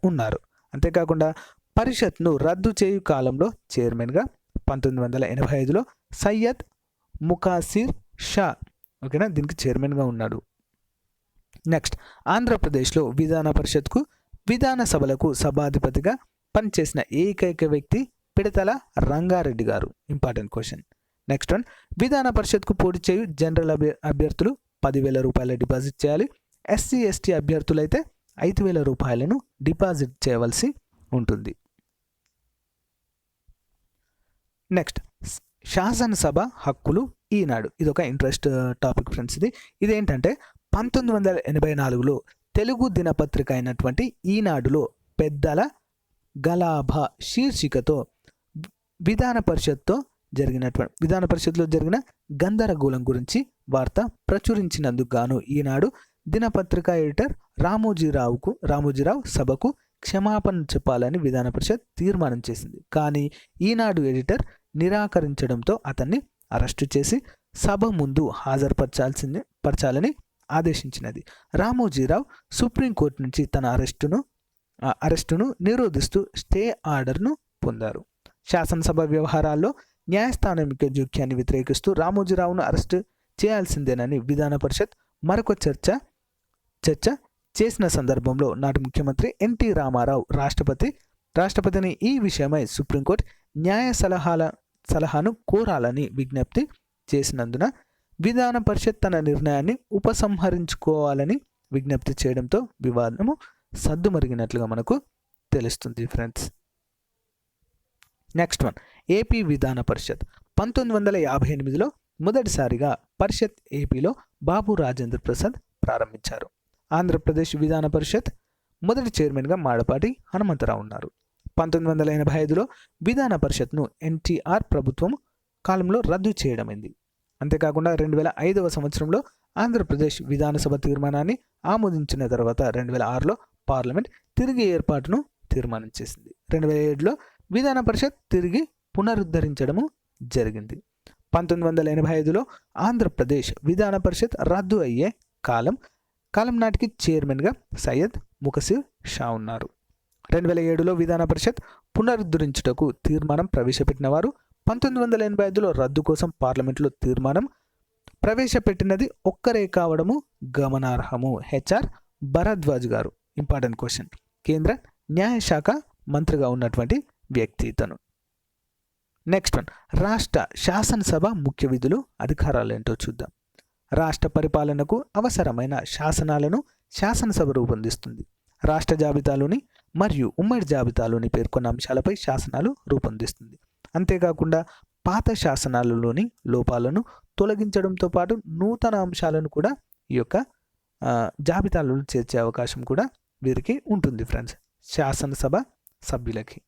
ఉన్నారు. అంతేకాకుండా పరిషత్ను రద్దు చేయు కాలంలో చైర్మన్గా 1985లో సయ్యద్ ముకాసిర్ షా ఓకేనా దీనికి చైర్మన్గా ఉన్నాడు. నెక్స్ట్ ఆంధ్రప్రదేశ్లో విధాన పరిషత్కు విధానసభలకు సభాధిపతిగా పనిచేసిన ఏకైక వ్యక్తి పిడతల రంగారెడ్డి గారు. Important question. నెక్స్ట్ వన్ విధాన పరిషత్కు పోటీ చేయు జనరల్ అభ్యర్థులు 10,000 రూపాయల డిపాజిట్ చేయాలి. ఎస్సీ ఎస్టీ అభ్యర్థులైతే 5,000 రూపాయలను డిపాజిట్ చేయవలసి ఉంటుంది. నెక్స్ట్ శాసనసభ హక్కులు ఈనాడు. ఇది ఒక ఇంట్రెస్ట్ టాపిక్ ఫ్రెండ్స్. ఇదేంటంటే 1984లో తెలుగు దినపత్రిక అయినటువంటి ఈనాడులో పెద్దల గలాభ శీర్షికతో విధాన పరిషత్లో జరిగిన గందరగోళం గురించి వార్త ప్రచురించినందుకు గాను ఈనాడు దినపత్రిక ఎడిటర్ రామోజీరావు సభకు క్షమాపణ చెప్పాలని విధాన పరిషత్ తీర్మానం చేసింది. కానీ ఈనాడు ఎడిటర్ నిరాకరించడంతో అతన్ని అరెస్టు చేసి సభ ముందు హాజరుపరచాలని ఆదేశించినది. రామోజీరావు సుప్రీంకోర్టు నుంచి తన అరెస్టును నిరోధిస్తూ స్టే ఆర్డర్ను పొందారు. శాసనసభ వ్యవహారాల్లో న్యాయస్థానం యొక్క జోక్యాన్ని వ్యతిరేకిస్తూ రామోజీరావును అరెస్టు చేయాల్సిందేనని విధాన పరిషత్ మరొక చర్చ చేసిన సందర్భంలో నాటి ముఖ్యమంత్రి ఎన్టీ రామారావు రాష్ట్రపతిని ఈ విషయమై సుప్రీంకోర్టు న్యాయ సలహాను కోరాలని విజ్ఞప్తి చేసినందున విధాన పరిషత్ తన నిర్ణయాన్ని ఉపసంహరించుకోవాలని విజ్ఞప్తి చేయడంతో వివాదము సద్దుమరిగినట్లుగా మనకు తెలుస్తుంది ఫ్రెండ్స్. నెక్స్ట్ వన్ ఏపీ విధాన పరిషత్ 1958లో మొదటిసారిగా పరిషత్ ఏపీలో బాబు రాజేంద్ర ప్రసాద్ ప్రారంభించారు. ఆంధ్రప్రదేశ్ విధాన పరిషత్ మొదటి చైర్మన్గా మాడపాటి హనుమంతరావు ఉన్నారు. 1985లో విధాన పరిషత్ను ఎన్టీఆర్ ప్రభుత్వం కాలంలో రద్దు చేయడమైంది. అంతేకాకుండా 2005వ సంవత్సరంలో ఆంధ్రప్రదేశ్ విధానసభ తీర్మానాన్ని ఆమోదించిన తర్వాత 2006లో పార్లమెంట్ తిరిగి ఏర్పాటును తీర్మానం చేసింది. 2007లో విధాన పరిషత్ తిరిగి పునరుద్ధరించడము జరిగింది. 1985లో ఆంధ్రప్రదేశ్ విధాన పరిషత్ రద్దు అయ్యే కాలం నాటికి చైర్మన్గా సయ్యద్ ముఖసిర్ షా ఉన్నారు. 2007లో విధాన పరిషత్ పునరుద్ధరించుటకు తీర్మానం ప్రవేశపెట్టిన వారు 1985లో రద్దు కోసం పార్లమెంట్లో తీర్మానం ప్రవేశపెట్టినది ఒక్కరే కావడము గమనార్హము. హెచ్ఆర్ భరద్వాజ్ గారు. Important question. కేంద్ర న్యాయశాఖ మంత్రిగా ఉన్నటువంటి వ్యక్తి ఇతను. నెక్స్ట్ వన్, రాష్ట్ర శాసనసభ ముఖ్య విధులు అధికారాలు ఏంటో చూద్దాం. రాష్ట్ర పరిపాలనకు అవసరమైన శాసనాలను శాసనసభ రూపొందిస్తుంది. రాష్ట్ర జాబితాలోని మరియు ఉమ్మడి జాబితాలోని పేర్కొన్న అంశాలపై శాసనాలు రూపొందిస్తుంది. అంతేకాకుండా పాత శాసనాలలోని లోపాలను తొలగించడంతో పాటు నూతన అంశాలను కూడా ఈ యొక్క జాబితాలలో చేర్చే అవకాశం కూడా వీరికి ఉంటుంది ఫ్రెండ్స్, శాసనసభ సభ్యులకి.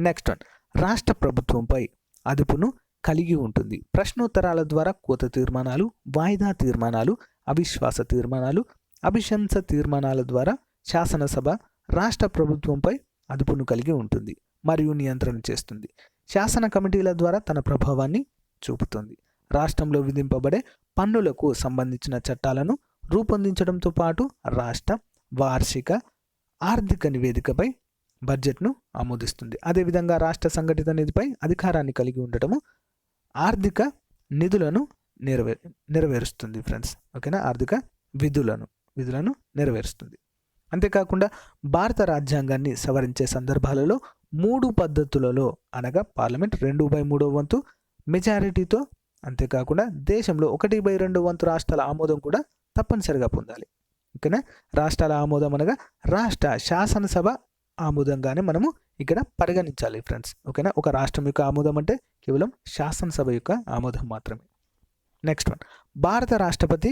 నెక్స్ట్ వన్, రాష్ట్ర ప్రభుత్వంపై అదుపును కలిగి ఉంటుంది. ప్రశ్నోత్తరాల ద్వారా కోత తీర్మానాలు, వాయిదా తీర్మానాలు, అవిశ్వాస తీర్మానాలు, అభిశంస తీర్మానాల ద్వారా శాసనసభ రాష్ట్ర ప్రభుత్వంపై అదుపును కలిగి ఉంటుంది మరియు నియంత్రణ చేస్తుంది. శాసన కమిటీల ద్వారా తన ప్రభావాన్ని చూపుతుంది. రాష్ట్రంలో విధింపబడే పన్నులకు సంబంధించిన చట్టాలను రూపొందించడంతో పాటు రాష్ట్ర వార్షిక ఆర్థిక నివేదికపై బడ్జెట్ను ఆమోదిస్తుంది. అదేవిధంగా రాష్ట్ర సంఘటిత నిధిపై అధికారాన్ని కలిగి ఉండటము ఆర్థిక నిధులను నెరవేరుస్తుంది ఫ్రెండ్స్. ఓకేనా, ఆర్థిక విధులను నెరవేరుస్తుంది. అంతేకాకుండా భారత రాజ్యాంగాన్ని సవరించే సందర్భాలలో 3 పద్ధతులలో అనగా పార్లమెంట్ 2/3 వంతు మెజారిటీతో, అంతేకాకుండా దేశంలో 1/2 వంతు రాష్ట్రాల ఆమోదం కూడా తప్పనిసరిగా పొందాలి. ఓకేనా, రాష్ట్రాల ఆమోదం అనగా రాష్ట్ర శాసనసభ ఆమోదంగానే మనము ఇక్కడ పరిగణించాలి ఫ్రెండ్స్. ఓకేనా, ఒక రాష్ట్రం యొక్క ఆమోదం అంటే కేవలం శాసనసభ యొక్క ఆమోదం మాత్రమే. నెక్స్ట్ వన్, భారత రాష్ట్రపతి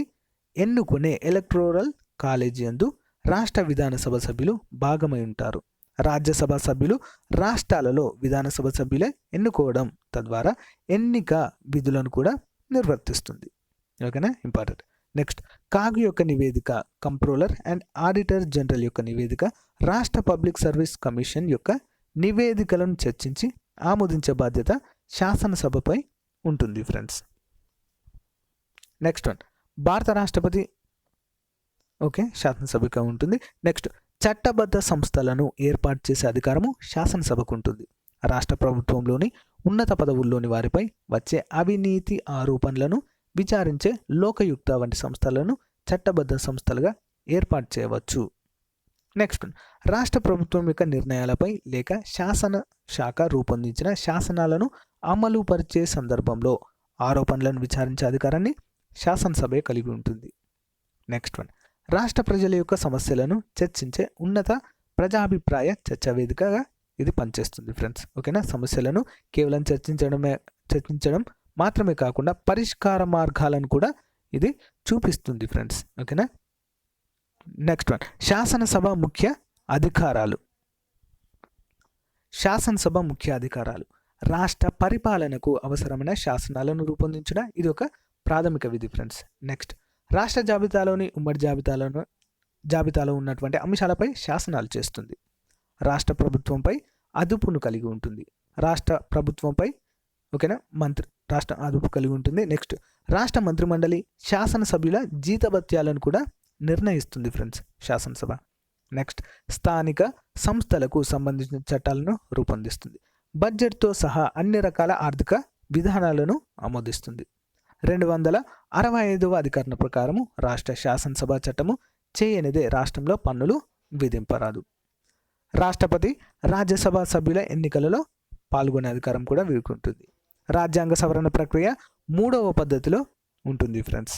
ఎన్నుకునే ఎలక్టోరల్ కాలేజీ యందు రాష్ట్ర విధానసభ సభ్యులు భాగమై ఉంటారు. రాజ్యసభ సభ్యులు రాష్ట్రాలలో విధానసభ సభ్యులే ఎన్నుకోవడం తద్వారా ఎన్నిక విధులను కూడా నిర్వర్తిస్తుంది. ఓకేనా, ఇంపార్టెంట్. నెక్స్ట్, కాగ్ యొక్క నివేదిక, కంప్ట్రోలర్ అండ్ ఆడిటర్ జనరల్ యొక్క నివేదిక, రాష్ట్ర పబ్లిక్ సర్వీస్ కమిషన్ యొక్క నివేదికలను చర్చించి ఆమోదించే బాధ్యత శాసనసభపై ఉంటుంది ఫ్రెండ్స్. నెక్స్ట్ వన్, భారత రాష్ట్రపతి శాసనసభగా ఉంటుంది. నెక్స్ట్, చట్టబద్ధ సంస్థలను ఏర్పాటు చేసే అధికారము శాసనసభకు ఉంటుంది. రాష్ట్ర ప్రభుత్వంలోని ఉన్నత పదవుల్లోని వారిపై వచ్చే అవినీతి ఆరోపణలను విచారించే లోకయుక్త వంటి సంస్థలను చట్టబద్ధ సంస్థలుగా ఏర్పాటు చేయవచ్చు. నెక్స్ట్, రాష్ట్ర ప్రభుత్వం యొక్క నిర్ణయాలపై లేక శాసన శాఖ రూపొందించిన శాసనాలను అమలు పరిచే సందర్భంలో ఆరోపణలను విచారించే అధికారాన్ని శాసనసభే కలిగి ఉంటుంది. నెక్స్ట్ వన్, రాష్ట్ర ప్రజల యొక్క సమస్యలను చర్చించే ఉన్నత ప్రజాభిప్రాయ చర్చా వేదికగా ఇది పనిచేస్తుంది ఫ్రెండ్స్. ఓకేనా, సమస్యలను కేవలం చర్చించడం మాత్రమే కాకుండా పరిష్కార మార్గాలను కూడా ఇది చూపిస్తుంది ఫ్రెండ్స్. ఓకేనా. నెక్స్ట్ వన్, శాసనసభ ముఖ్య అధికారాలు. శాసనసభ ముఖ్య అధికారాలు రాష్ట్ర పరిపాలనకు అవసరమైన శాసనాలను రూపొందించడం ఇది ఒక ప్రాథమిక విధి ఫ్రెండ్స్. నెక్స్ట్, రాష్ట్ర జాబితాలోని ఉమ్మడి జాబితాలో ఉన్నటువంటి అంశాలపై శాసనాలు చేస్తుంది. రాష్ట్ర ప్రభుత్వంపై అదుపును కలిగి ఉంటుంది. రాష్ట్ర ప్రభుత్వంపై రాష్ట్ర అదుపు కలిగి ఉంటుంది. నెక్స్ట్, రాష్ట్ర మంత్రిమండలి శాసనసభ్యుల జీతభత్యాలను కూడా నిర్ణయిస్తుంది ఫ్రెండ్స్ శాసనసభ. నెక్స్ట్, స్థానిక సంస్థలకు సంబంధించిన చట్టాలను రూపొందిస్తుంది. బడ్జెట్తో సహా అన్ని రకాల ఆర్థిక విధానాలను ఆమోదిస్తుంది. 265వ అధికరణ ప్రకారము రాష్ట్ర శాసనసభ చట్టము చేయనిదే రాష్ట్రంలో పన్నులు విధింపరాదు. రాష్ట్రపతి రాజ్యసభ సభ్యుల ఎన్నికలలో పాల్గొనే అధికారం కూడా వీరికి ఉంటుంది. రాజ్యాంగ సవరణ ప్రక్రియ 3వ పద్ధతిలో ఉంటుంది ఫ్రెండ్స్.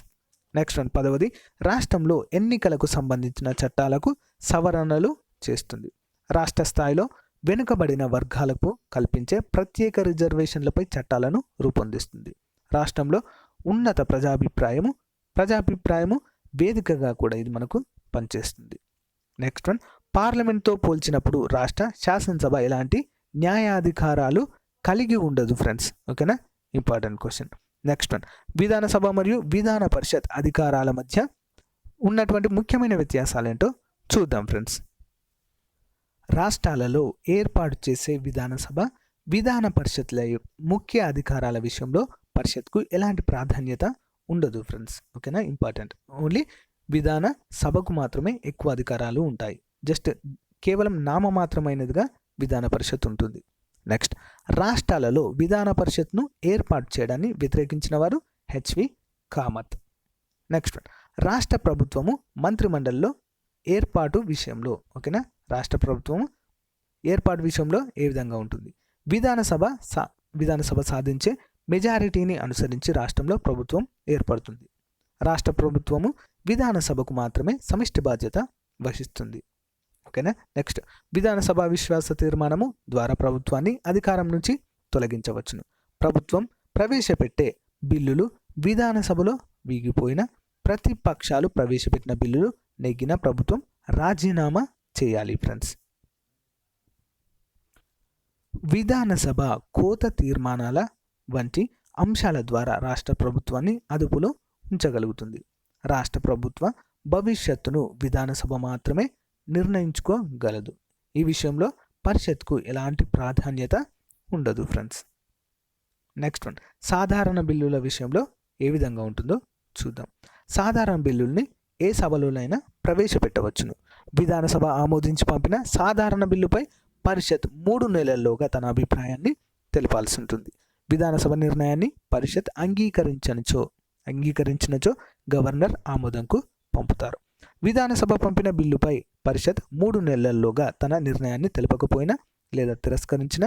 నెక్స్ట్ వన్, 10వది, రాష్ట్రంలో ఎన్నికలకు సంబంధించిన చట్టాలకు సవరణలు చేస్తుంది. రాష్ట్ర స్థాయిలో వెనుకబడిన వర్గాలకు కల్పించే ప్రత్యేక రిజర్వేషన్లపై చట్టాలను రూపొందిస్తుంది. రాష్ట్రంలో ఉన్నత ప్రజాభిప్రాయము వేదికగా కూడా ఇది మనకు పనిచేస్తుంది. నెక్స్ట్ వన్, పార్లమెంట్తో పోల్చినప్పుడు రాష్ట్ర శాసనసభ ఎలాంటి న్యాయాధికారాలు కలిగి ఉండదు ఫ్రెండ్స్. ఓకేనా, important question. Next one, Vidhan Sabha మరియు విధాన పరిషత్ అధికారాల మధ్య ఉన్నటువంటి ముఖ్యమైన వ్యత్యాసాలు ఏంటో చూద్దాం ఫ్రెండ్స్. రాష్ట్రాలలో ఏర్పాటు చేసే విధానసభ, విధాన పరిషత్ల ముఖ్య అధికారాల విషయంలో పరిషత్కు ఎలాంటి ప్రాధాన్యత ఉండదు ఫ్రెండ్స్. ఓకేనా, ఇంపార్టెంట్. ఓన్లీ విధాన సభకు మాత్రమే ఎక్కువ అధికారాలు ఉంటాయి. జస్ట్ కేవలం నామమాత్రమైనదిగా విధాన పరిషత్ ఉంటుంది. నెక్స్ట్, రాష్ట్రాలలో విధాన పరిషత్ను ఏర్పాటు చేయడాన్ని వ్యతిరేకించిన వారు హెచ్వి కామత్. నెక్స్ట్, రాష్ట్ర ప్రభుత్వము మంత్రిమండలిలో ఏర్పాటు విషయంలో, ఓకేనా, రాష్ట్ర ప్రభుత్వము ఏర్పాటు విషయంలో ఏ విధంగా ఉంటుంది? విధానసభ సాధించే మెజారిటీని అనుసరించి రాష్ట్రంలో ప్రభుత్వం ఏర్పడుతుంది. రాష్ట్ర ప్రభుత్వము విధానసభకు మాత్రమే సమిష్టి బాధ్యత వహిస్తుంది. ఓకేనా. నెక్స్ట్, విధానసభ విశ్వాస తీర్మానము ద్వారా ప్రభుత్వాన్ని అధికారం నుంచి తొలగించవచ్చును. ప్రభుత్వం ప్రవేశపెట్టే బిల్లులు విధానసభలో వీగిపోయిన, ప్రతిపక్షాలు ప్రవేశపెట్టిన బిల్లులు నెగ్గిన ప్రభుత్వం రాజీనామా చేయాలి ఫ్రెండ్స్. విధానసభ కోత తీర్మానాల వంటి అంశాల ద్వారా రాష్ట్ర ప్రభుత్వాన్ని అదుపులో ఉంచగలుగుతుంది. రాష్ట్ర ప్రభుత్వ భవిష్యత్తును విధానసభ మాత్రమే నిర్ణయించుకోగలదు. ఈ విషయంలో పరిషత్కు ఎలాంటి ప్రాధాన్యత ఉండదు ఫ్రెండ్స్. నెక్స్ట్ వన్, సాధారణ బిల్లుల విషయంలో ఏ విధంగా ఉంటుందో చూద్దాం. సాధారణ బిల్లుల్ని ఏ సభలోనైనా ప్రవేశపెట్టవచ్చును. విధానసభ ఆమోదించి పంపిన సాధారణ బిల్లుపై పరిషత్ 3 నెలల్లోగా తన అభిప్రాయాన్ని తెలపాల్సి ఉంటుంది. విధానసభ నిర్ణయాన్ని పరిషత్ అంగీకరించినచో గవర్నర్ ఆమోదంకు పంపుతారు. విధానసభ పంపిన బిల్లుపై పరిషత్ 3 నెలల్లోగా తన నిర్ణయాన్ని తెలపకపోయినా లేదా తిరస్కరించిన,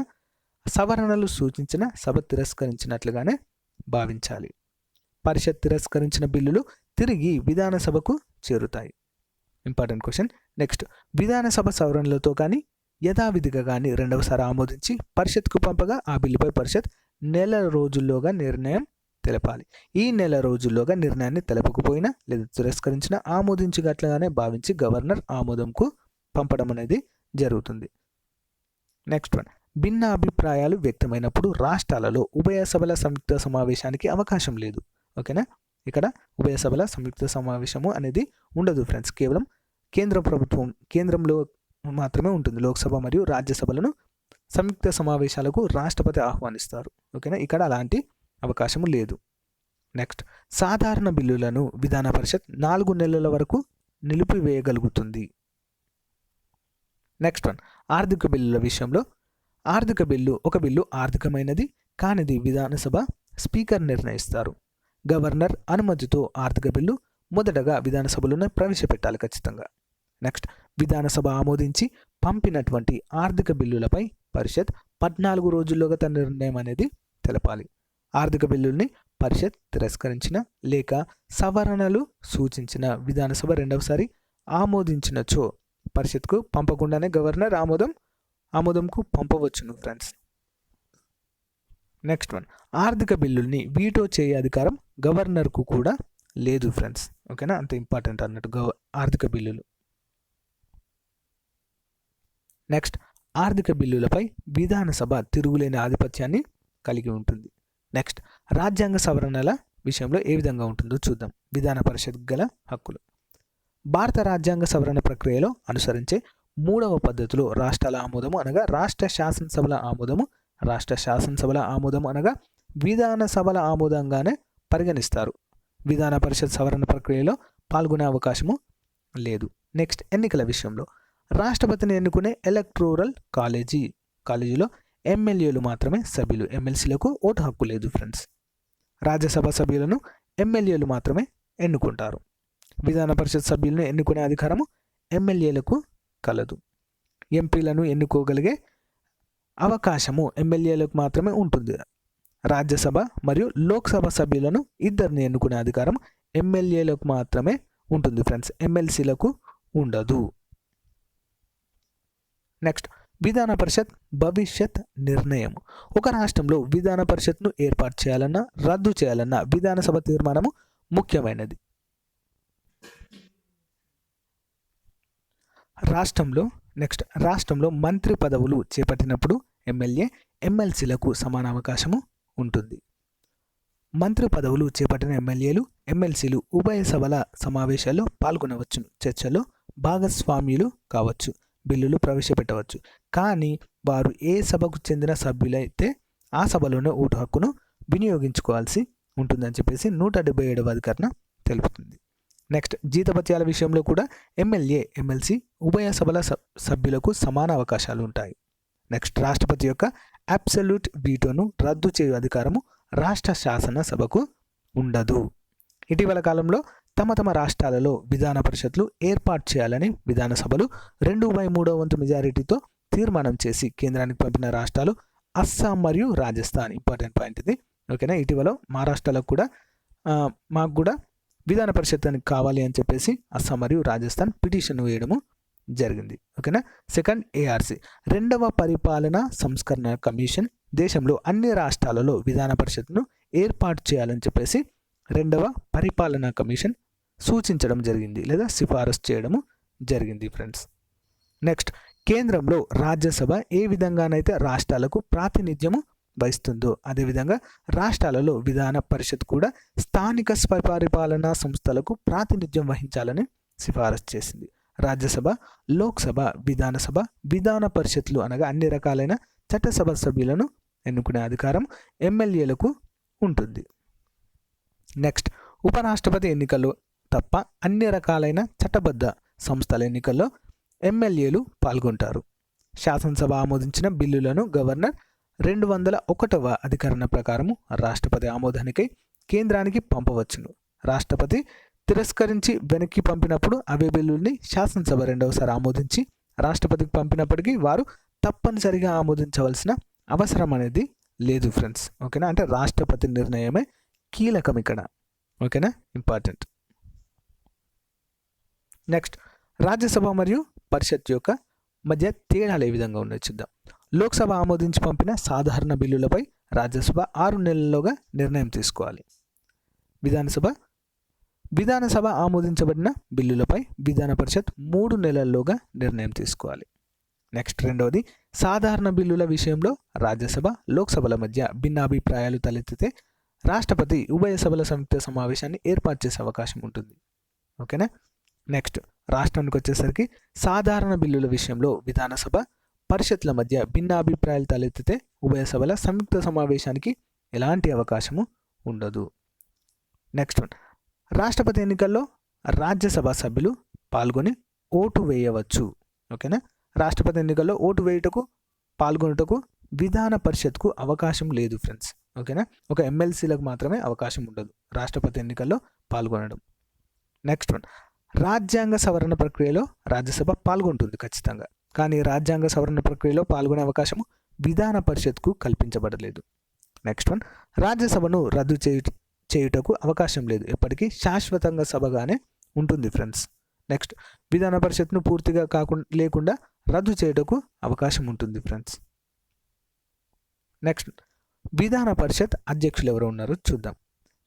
సవరణలు సూచించిన సభ తిరస్కరించినట్లుగానే భావించాలి. పరిషత్ తిరస్కరించిన బిల్లులు తిరిగి విధానసభకు చేరుతాయి. Important question. నెక్స్ట్, విధానసభ సవరణలతో కానీ యథావిధిగా కానీ రెండవసారి ఆమోదించి పరిషత్కు పంపగా ఆ బిల్లుపై పరిషత్ నెల రోజుల్లోగా నిర్ణయం తెలపాలి. ఈ నెల రోజుల్లోగా నిర్ణయాన్ని తెలపకపోయినా లేదా తిరస్కరించిన, ఆమోదించినట్లుగానే భావించి గవర్నర్ ఆమోదంకు పంపడం అనేది జరుగుతుంది. నెక్స్ట్ వన్, భిన్న అభిప్రాయాలు వ్యక్తమైనప్పుడు రాష్ట్రాలలో ఉభయ సభల సంయుక్త సమావేశానికి అవకాశం లేదు. ఓకేనా, ఇక్కడ ఉభయ సభల సంయుక్త సమావేశము అనేది ఉండదు ఫ్రెండ్స్. కేవలం కేంద్రంలో మాత్రమే ఉంటుంది. లోక్సభ మరియు రాజ్యసభలను సంయుక్త సమావేశాలకు రాష్ట్రపతి ఆహ్వానిస్తారు. ఓకేనా, ఇక్కడ అలాంటి అవకాశము లేదు. నెక్స్ట్, సాధారణ బిల్లులను విధాన పరిషత్ 4 నెలల వరకు నిలిపివేయగలుగుతుంది. నెక్స్ట్ వన్, ఆర్థిక బిల్లుల విషయంలో ఒక బిల్లు ఆర్థికమైనది కానిది విధానసభ స్పీకర్ నిర్ణయిస్తారు. గవర్నర్ అనుమతితో ఆర్థిక బిల్లు మొదటగా విధానసభలోనే ప్రవేశపెట్టాలి ఖచ్చితంగా. నెక్స్ట్, విధానసభ ఆమోదించి పంపినటువంటి ఆర్థిక బిల్లులపై పరిషత్ 14 రోజుల్లోగా తన నిర్ణయం అనేది తెలపాలి. ఆర్థిక బిల్లుల్ని పరిషత్ తిరస్కరించిన లేక సవరణలు సూచించిన విధానసభ రెండవసారి ఆమోదించినచో పరిషత్కు పంపకుండానే గవర్నర్ ఆమోదంకు పంపవచ్చును ఫ్రెండ్స్. నెక్స్ట్ వన్, ఆర్థిక బిల్లుల్ని వీటో చేయ అధికారం గవర్నర్కు కూడా లేదు ఫ్రెండ్స్. ఓకేనా, అంత ఇంపార్టెంట్ అన్నట్టు ఆర్థిక బిల్లులు. నెక్స్ట్, ఆర్థిక బిల్లులపై విధానసభ తిరుగులేని ఆధిపత్యాన్ని కలిగి ఉంటుంది. నెక్స్ట్, రాజ్యాంగ సవరణల విషయంలో ఏ విధంగా ఉంటుందో చూద్దాం. విధాన పరిషత్ గల హక్కులు. భారత రాజ్యాంగ సవరణ ప్రక్రియలో అనుసరించే 3వ పద్ధతిలో రాష్ట్రాల ఆమోదము అనగా రాష్ట్ర శాసనసభల ఆమోదము అనగా విధానసభల ఆమోదంగానే పరిగణిస్తారు. విధాన పరిషత్ సవరణ ప్రక్రియలో పాల్గొనే అవకాశము లేదు. నెక్స్ట్, ఎన్నికల విషయంలో రాష్ట్రపతిని ఎన్నుకునే ఎలక్టోరల్ కాలేజీలో ఎమ్మెల్యేలు మాత్రమే సభ్యులు. ఎమ్మెల్సీలకు ఓటు హక్కు లేదు ఫ్రెండ్స్. రాజ్యసభ సభ్యులను ఎమ్మెల్యేలు మాత్రమే ఎన్నుకుంటారు. విధాన పరిషత్ సభ్యులను ఎన్నుకునే అధికారము ఎమ్మెల్యేలకు కలదు. ఎంపీలను ఎన్నుకోగలిగే అవకాశము ఎమ్మెల్యేలకు మాత్రమే ఉంటుంది. రాజ్యసభ మరియు లోక్సభ సభ్యులను ఇద్దరిని ఎన్నుకునే అధికారం ఎమ్మెల్యేలకు మాత్రమే ఉంటుంది ఫ్రెండ్స్. ఎమ్మెల్సీలకు ఉండదు. నెక్స్ట్, విధాన పరిషత్ భవిష్యత్ నిర్ణయం. ఒక రాష్ట్రంలో విధాన పరిషత్ను ఏర్పాటు చేయాలన్నా రద్దు చేయాలన్నా విధానసభ తీర్మానము ముఖ్యమైనది. రాష్ట్రంలో మంత్రి పదవులు చేపట్టినప్పుడు ఎమ్మెల్సీలకు సమాన అవకాశము ఉంటుంది. మంత్రి పదవులు చేపట్టిన ఎమ్మెల్యేలు ఎమ్మెల్సీలు ఉభయ సభల సమావేశాల్లో పాల్గొనవచ్చును, చర్చలో భాగస్వామ్యులు కావచ్చు, బిల్లులు ప్రవేశపెట్టవచ్చు. కానీ వారు ఏ సభకు చెందిన సభ్యులైతే ఆ సభలోనే ఓటు హక్కును వినియోగించుకోవాల్సి ఉంటుందని చెప్పేసి 177వ అధికరణ తెలుపుతుంది. నెక్స్ట్, జీతభత్యాల విషయంలో కూడా ఎమ్మెల్యే ఎమ్మెల్సీ ఉభయ సభల సభ్యులకు సమాన అవకాశాలు ఉంటాయి. నెక్స్ట్, రాష్ట్రపతి యొక్క అబ్సల్యూట్ వీటోను రద్దు చేయు అధికారము రాష్ట్ర శాసనసభకు ఉండదు. ఇటీవల కాలంలో తమ తమ రాష్ట్రాలలో విధాన పరిషత్లు ఏర్పాటు చేయాలని విధానసభలు 2/3 మెజారిటీతో తీర్మానం చేసి కేంద్రానికి పంపిన రాష్ట్రాలు అస్సాం మరియు రాజస్థాన్. ఇంపార్టెంట్ పాయింట్ ఇది. ఓకేనా, ఇటీవల మహారాష్ట్రలకు కూడా మాకు కూడా విధాన పరిషత్ అని కావాలి అని చెప్పేసి అస్సాం మరియు రాజస్థాన్ పిటిషన్ వేయడము జరిగింది. ఓకేనా. సెకండ్, ఏఆర్సి రెండవ పరిపాలనా సంస్కరణ కమిషన్ దేశంలో అన్ని రాష్ట్రాలలో విధాన పరిషత్ను ఏర్పాటు చేయాలని చెప్పేసి రెండవ పరిపాలనా కమిషన్ సూచించడం జరిగింది లేదా సిఫారసు చేయడము జరిగింది ఫ్రెండ్స్. నెక్స్ట్, కేంద్రంలో రాజ్యసభ ఏ విధంగానైతే రాష్ట్రాలకు ప్రాతినిధ్యము వహిస్తుందో అదేవిధంగా రాష్ట్రాలలో విధాన పరిషత్ కూడా స్థానిక పరిపాలనా సంస్థలకు ప్రాతినిధ్యం వహించాలని సిఫారసు చేసింది. రాజ్యసభ, లోక్సభ, విధానసభ, విధాన పరిషత్లు అనగా అన్ని రకాలైన చట్టసభ సభ్యులను ఎన్నుకునే అధికారం ఎమ్మెల్యేలకు ఉంటుంది. నెక్స్ట్, ఉపరాష్ట్రపతి ఎన్నికల్లో తప్ప అన్ని రకాలైన చట్టబద్ధ సంస్థల ఎన్నికల్లో ఎమ్మెల్యేలు పాల్గొంటారు. శాసనసభ ఆమోదించిన బిల్లులను గవర్నర్ 201వ అధికరణ ప్రకారము రాష్ట్రపతి ఆమోదానికై కేంద్రానికి పంపవచ్చును. రాష్ట్రపతి తిరస్కరించి వెనక్కి పంపినప్పుడు అవే బిల్లుల్ని శాసనసభ రెండవసారి ఆమోదించి రాష్ట్రపతికి పంపినప్పటికీ వారు తప్పనిసరిగా ఆమోదించవలసిన అవసరం అనేది లేదు ఫ్రెండ్స్. ఓకేనా, అంటే రాష్ట్రపతి నిర్ణయమే కీలకం ఇక్కడ. ఓకేనా, ఇంపార్టెంట్. నెక్స్ట్, రాజ్యసభ మరియు పరిషత్ యొక్క మధ్య తేడాలు ఏ విధంగా ఉన్నాయో చూద్దాం. లోక్సభ ఆమోదించి పంపిన సాధారణ బిల్లులపై రాజ్యసభ 6 నెలల్లోగా నిర్ణయం తీసుకోవాలి. విధానసభ ఆమోదించబడిన బిల్లులపై విధాన పరిషత్ 3 నెలల్లోగా నిర్ణయం తీసుకోవాలి. నెక్స్ట్, రెండవది, సాధారణ బిల్లుల విషయంలో రాజ్యసభ లోక్సభల మధ్య భిన్నాభిప్రాయాలు తలెత్తితే రాష్ట్రపతి ఉభయ సభల సంయుక్త సమావేశాన్ని ఏర్పాటు చేసే అవకాశం ఉంటుంది. ఓకేనా. నెక్స్ట్, రాష్ట్రానికి వచ్చేసరికి సాధారణ బిల్లుల విషయంలో విధానసభ పరిషత్ల మధ్య భిన్నాభిప్రాయాలు తలెత్తితే ఉభయ సభల సంయుక్త సమావేశానికి ఎలాంటి అవకాశము ఉండదు. నెక్స్ట్ వన్, రాష్ట్రపతి ఎన్నికల్లో రాజ్యసభ సభ్యులు పాల్గొని ఓటు వేయవచ్చు. ఓకేనా, రాష్ట్రపతి ఎన్నికల్లో ఓటు వేయుటకు పాల్గొనుటకు విధాన పరిషత్కు అవకాశం లేదు ఫ్రెండ్స్. ఓకేనా, ఒక ఎమ్మెల్సీలకు మాత్రమే అవకాశం ఉండదు రాష్ట్రపతి ఎన్నికల్లో పాల్గొనడం. నెక్స్ట్ వన్, రాజ్యాంగ సవరణ ప్రక్రియలో రాజ్యసభ పాల్గొంటుంది ఖచ్చితంగా, కానీ రాజ్యాంగ సవరణ ప్రక్రియలో పాల్గొనే అవకాశము విధాన పరిషత్కు కల్పించబడలేదు. నెక్స్ట్ వన్, రాజ్యసభను రద్దు చేయుటకు అవకాశం లేదు, ఎప్పటికీ శాశ్వతంగా సభగానే ఉంటుంది ఫ్రెండ్స్. నెక్స్ట్, విధాన పరిషత్ను పూర్తిగా లేకుండా రద్దు చేయుటకు అవకాశం ఉంటుంది ఫ్రెండ్స్. నెక్స్ట్, విధాన పరిషత్ అధ్యక్షులు ఎవరు ఉన్నారో చూద్దాం.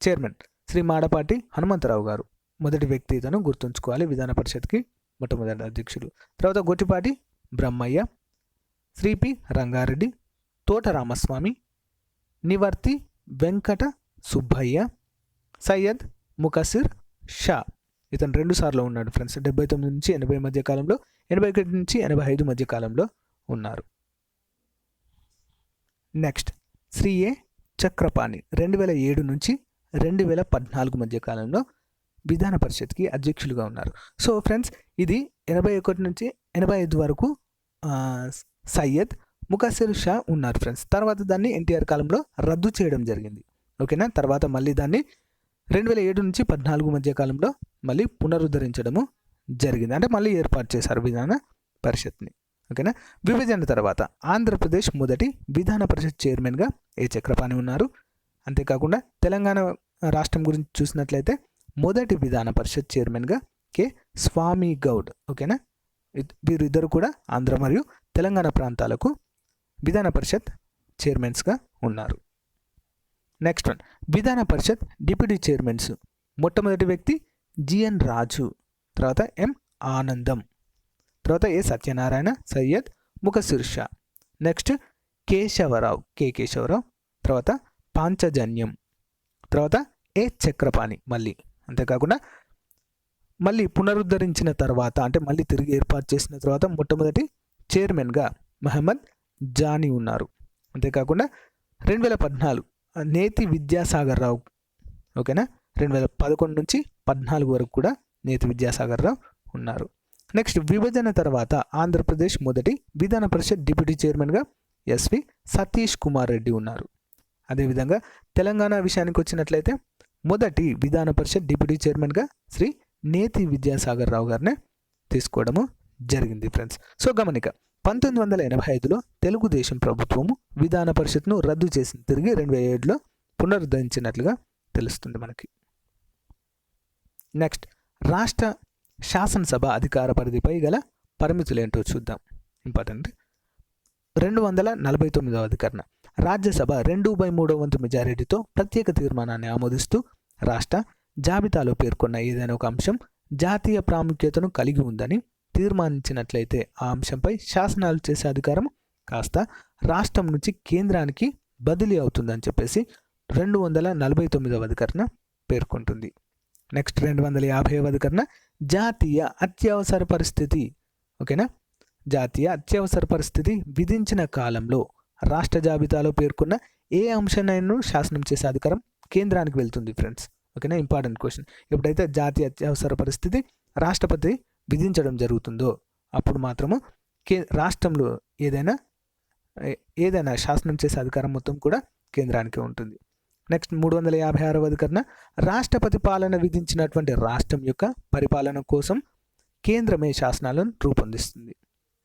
చైర్మన్ శ్రీ మాడపాటి హనుమంతరావు గారు మొదటి వ్యక్తి, ఇతను గుర్తుంచుకోవాలి. విధాన పరిషత్కి మొట్టమొదటి అధ్యక్షులు. తర్వాత గొట్టిపాటి బ్రహ్మయ్య, శ్రీ పి రంగారెడ్డి, తోట రామస్వామి, నివర్తి వెంకట సుబ్బయ్య, సయ్యద్ ముకసిర్ షా. ఇతను 2 సార్లు ఉన్నాడు ఫ్రెండ్స్. 79 నుంచి 80 మధ్య కాలంలో, 81 నుంచి 85 మధ్య కాలంలో ఉన్నారు. నెక్స్ట్, శ్రీ ఏ చక్రపాణి 2007 నుంచి 2014 మధ్య కాలంలో విధాన పరిషత్కి అధ్యక్షులుగా ఉన్నారు. సో ఫ్రెండ్స్, ఇది 81 నుంచి 85 వరకు సయ్యద్ ముకసిర్ షా ఉన్నారు ఫ్రెండ్స్. తర్వాత దాన్ని ఎన్టీఆర్ కాలంలో రద్దు చేయడం జరిగింది. ఓకేనా, తర్వాత మళ్ళీ దాన్ని 2007 నుంచి 14 మధ్య కాలంలో మళ్ళీ పునరుద్ధరించడము జరిగింది, అంటే మళ్ళీ ఏర్పాటు చేశారు విధాన పరిషత్ని. ఓకేనా, విభజన తర్వాత ఆంధ్రప్రదేశ్ మొదటి విధాన పరిషత్ చైర్మన్గా ఏ చక్రపాణి ఉన్నారు. అంతేకాకుండా తెలంగాణ రాష్ట్రం గురించి చూసినట్లయితే మొదటి విధాన పరిషత్ చైర్మన్గా కె స్వామి గౌడ్. ఓకేనా, వీరిద్దరు కూడా ఆంధ్ర మరియు తెలంగాణ ప్రాంతాలకు విధాన పరిషత్ చైర్మన్స్గా ఉన్నారు. నెక్స్ట్ వన్, విధాన పరిషత్ డిప్యూటీ చైర్మన్స్. మొట్టమొదటి వ్యక్తి జిఎన్ రాజు, తర్వాత ఎం ఆనందం, తర్వాత ఏ సత్యనారాయణ, సయ్యద్ ముకసిర్ షా. నెక్స్ట్ కేశవరావు, కె కేశవరావు, తర్వాత పాంచజన్యం, తర్వాత ఏ చక్రపాణి మళ్ళీ. అంతేకాకుండా మళ్ళీ పునరుద్ధరించిన తర్వాత అంటే మళ్ళీ తిరిగి ఏర్పాటు చేసిన తర్వాత మొట్టమొదటి చైర్మన్గా మహమ్మద్ జానీ ఉన్నారు. అంతేకాకుండా 2014 నేతి విద్యాసాగర్ రావు. ఓకేనా, 2011 నుంచి 14 వరకు కూడా నేతి విద్యాసాగర్ రావు ఉన్నారు. నెక్స్ట్ విభజన తర్వాత ఆంధ్రప్రదేశ్ మొదటి విధాన పరిషత్ డిప్యూటీ చైర్మన్గా ఎస్వి సతీష్ కుమార్ రెడ్డి ఉన్నారు. అదేవిధంగా తెలంగాణ విషయానికి వచ్చినట్లయితే మొదటి విధాన పరిషత్ డిప్యూటీ చైర్మన్గా శ్రీ నేతి విద్యాసాగర్ రావు గారిని తీసుకోవడము జరిగింది ఫ్రెండ్స్. సో గమనిక, 1985లో తెలుగుదేశం ప్రభుత్వము విధాన పరిషత్ను రద్దు చేసి తిరిగి 2007లో పునరుద్ధరించినట్లుగా తెలుస్తుంది మనకి. నెక్స్ట్ రాష్ట్ర శాసనసభ అధికార పరిధిపై గల పరిమితులు ఏంటో చూద్దాం. ఇంపార్టెంట్. 249వ అధికరణ రాజ్యసభ 2/3 మెజారిటీతో ప్రత్యేక తీర్మానాన్ని ఆమోదిస్తూ రాష్ట్ర జాబితాలో పేర్కొన్న ఏదైనా ఒక అంశం జాతీయ ప్రాముఖ్యతను కలిగి ఉందని తీర్మానించినట్లయితే ఆ అంశంపై శాసనాలు చేసే అధికారం కాస్త రాష్ట్రం నుంచి కేంద్రానికి బదిలీ అవుతుందని చెప్పేసి 249వ అధికరణ పేర్కొంటుంది. నెక్స్ట్ 250వ అధికరణ జాతీయ అత్యవసర పరిస్థితి. ఓకేనా, జాతీయ అత్యవసర పరిస్థితి విధించిన కాలంలో రాష్ట్ర జాబితాలో పేర్కొన్న ఏ అంశాన్ని శాసనం చేసే అధికారం కేంద్రానికి వెళ్తుంది ఫ్రెండ్స్. ఓకేనా, ఇంపార్టెంట్ క్వశ్చన్. ఎప్పుడైతే జాతీయ అత్యవసర పరిస్థితి రాష్ట్రపతి విధించడం జరుగుతుందో అప్పుడు మాత్రము రాష్ట్రంలో ఏదైనా శాసనం చేసే అధికారం మొత్తం కూడా కేంద్రానికి ఉంటుంది. నెక్స్ట్ 356వ అధికరణ రాష్ట్రపతి పాలన విధించినటువంటి రాష్ట్రం యొక్క పరిపాలన కోసం కేంద్రమే శాసనాలను రూపొందిస్తుంది.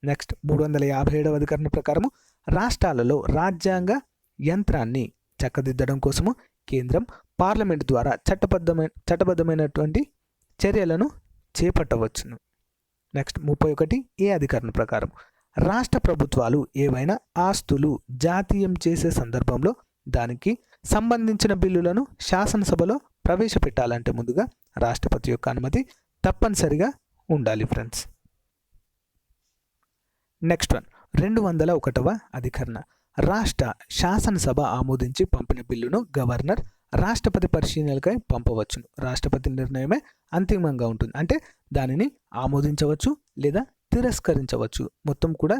నెక్స్ట్ 357వ అధికరణ ప్రకారము రాష్ట్రాలలో రాజ్యాంగ యంత్రాన్ని చక్కదిద్దడం కోసము కేంద్రం పార్లమెంటు ద్వారా చట్టబద్ధమైనటువంటి చర్యలను చేపట్టవచ్చును. నెక్స్ట్ 31 ఏ అధికరణ ప్రకారం రాష్ట్ర ప్రభుత్వాలు ఏవైనా ఆస్తులు జాతీయం చేసే సందర్భంలో దానికి సంబంధించిన బిల్లులను శాసనసభలో ప్రవేశపెట్టాలంటే ముందుగా రాష్ట్రపతి యొక్క అనుమతి తప్పనిసరిగా ఉండాలి ఫ్రెండ్స్. నెక్స్ట్ 201వ అధికరణ రాష్ట్ర శాసనసభ ఆమోదించి పంపిన బిల్లును గవర్నర్ రాష్ట్రపతి పరిశీలనకై పంపవచ్చును. రాష్ట్రపతి నిర్ణయమే అంతిమంగా ఉంటుంది. అంటే దానిని ఆమోదించవచ్చు లేదా తిరస్కరించవచ్చు. మొత్తం కూడా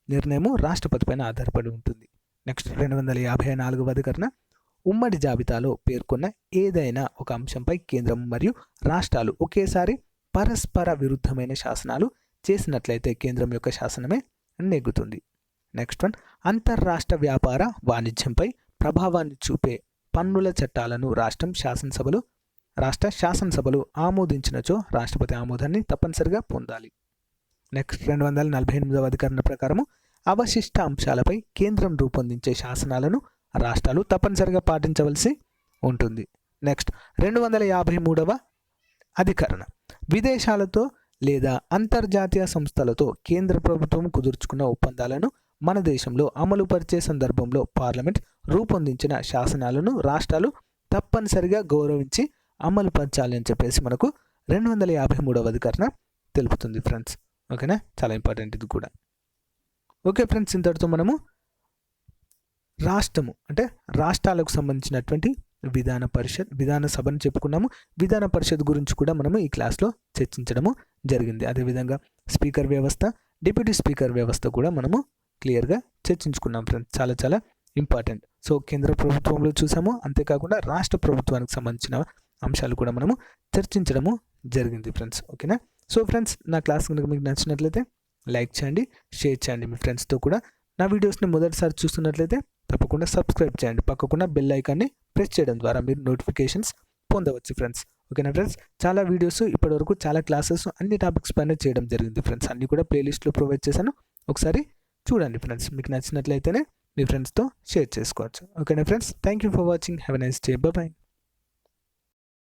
నిర్ణయము రాష్ట్రపతి పైన ఆధారపడి ఉంటుంది. నెక్స్ట్ 254వ అధికరణ ఉమ్మడి జాబితాలో పేర్కొన్న ఏదైనా ఒక అంశంపై కేంద్రం మరియు రాష్ట్రాలు ఒకేసారి పరస్పర విరుద్ధమైన శాసనాలు చేసినట్లయితే కేంద్రం యొక్క శాసనమే నెగ్గుతుంది. నెక్స్ట్ అంతర్రాష్ట్ర వ్యాపార వాణిజ్యంపై ప్రభావాన్ని చూపే పన్నుల చట్టాలను రాష్ట్ర శాసనసభలు ఆమోదించినచో రాష్ట్రపతి ఆమోదాన్ని తప్పనిసరిగా పొందాలి. నెక్స్ట్ 248వ అధికరణ ప్రకారము అవశిష్ట అంశాలపై కేంద్రం రూపొందించే శాసనాలను రాష్ట్రాలు తప్పనిసరిగా పాటించవలసి ఉంటుంది. నెక్స్ట్ 253వ అధికరణ విదేశాలతో లేదా అంతర్జాతీయ సంస్థలతో కేంద్ర ప్రభుత్వం కుదుర్చుకున్న ఒప్పందాలను మన దేశంలో అమలుపరిచే సందర్భంలో పార్లమెంట్ రూపొందించిన శాసనాలను రాష్ట్రాలు తప్పనిసరిగా గౌరవించి అమలుపరచాలి అని చెప్పేసి మనకు 253వ అధికరణ తెలుపుతుంది ఫ్రెండ్స్. ఓకేనా, చాలా ఇంపార్టెంట్ ఇది కూడా. ఓకే ఫ్రెండ్స్, ఇంతటితో మనము రాష్ట్రము అంటే రాష్ట్రాలకు సంబంధించినటువంటి విధాన సభను చెప్పుకున్నాము. విధాన పరిషత్ గురించి కూడా మనము ఈ క్లాస్లో చర్చించడము జరిగింది. అదేవిధంగా స్పీకర్ వ్యవస్థ, డిప్యూటీ స్పీకర్ వ్యవస్థ కూడా మనము క్లియర్గా చర్చించుకున్నాం ఫ్రెండ్స్. చాలా చాలా ఇంపార్టెంట్. సో కేంద్ర ప్రభుత్వంలో చూసాము, అంతేకాకుండా రాష్ట్ర ప్రభుత్వానికి సంబంధించిన అంశాలు కూడా మనము చర్చించడము జరిగింది ఫ్రెండ్స్. ఓకేనా. సో ఫ్రెండ్స్, నా క్లాస్ కనుక మీకు నచ్చినట్లయితే లైక్ చేయండి, షేర్ చేయండి మీ ఫ్రెండ్స్తో కూడా. నా వీడియోస్ని మొదటిసారి చూస్తున్నట్లయితే తప్పకుండా సబ్స్క్రైబ్ చేయండి. పక్కకున్న బెల్ ఐకాన్ని ప్రెస్ చేయడం ద్వారా మీరు నోటిఫికేషన్స్ పొందవచ్చు ఫ్రెండ్స్. ఓకేనా ఫ్రెండ్స్, చాలా వీడియోస్ ఇప్పటివరకు చాలా క్లాసెస్ అన్ని టాపిక్స్ పైన చేయడం జరిగింది ఫ్రెండ్స్. అన్నీ కూడా ప్లేలిస్ట్లో ప్రొవైడ్ చేశాను, ఒకసారి చూడండి ఫ్రెండ్స్. మీకు నచ్చినట్లయితేనే మీ ఫ్రెండ్స్తో షేర్ చేసుకోవచ్చు. ఓకేనా friends, thank you for watching. Have a nice day. By by.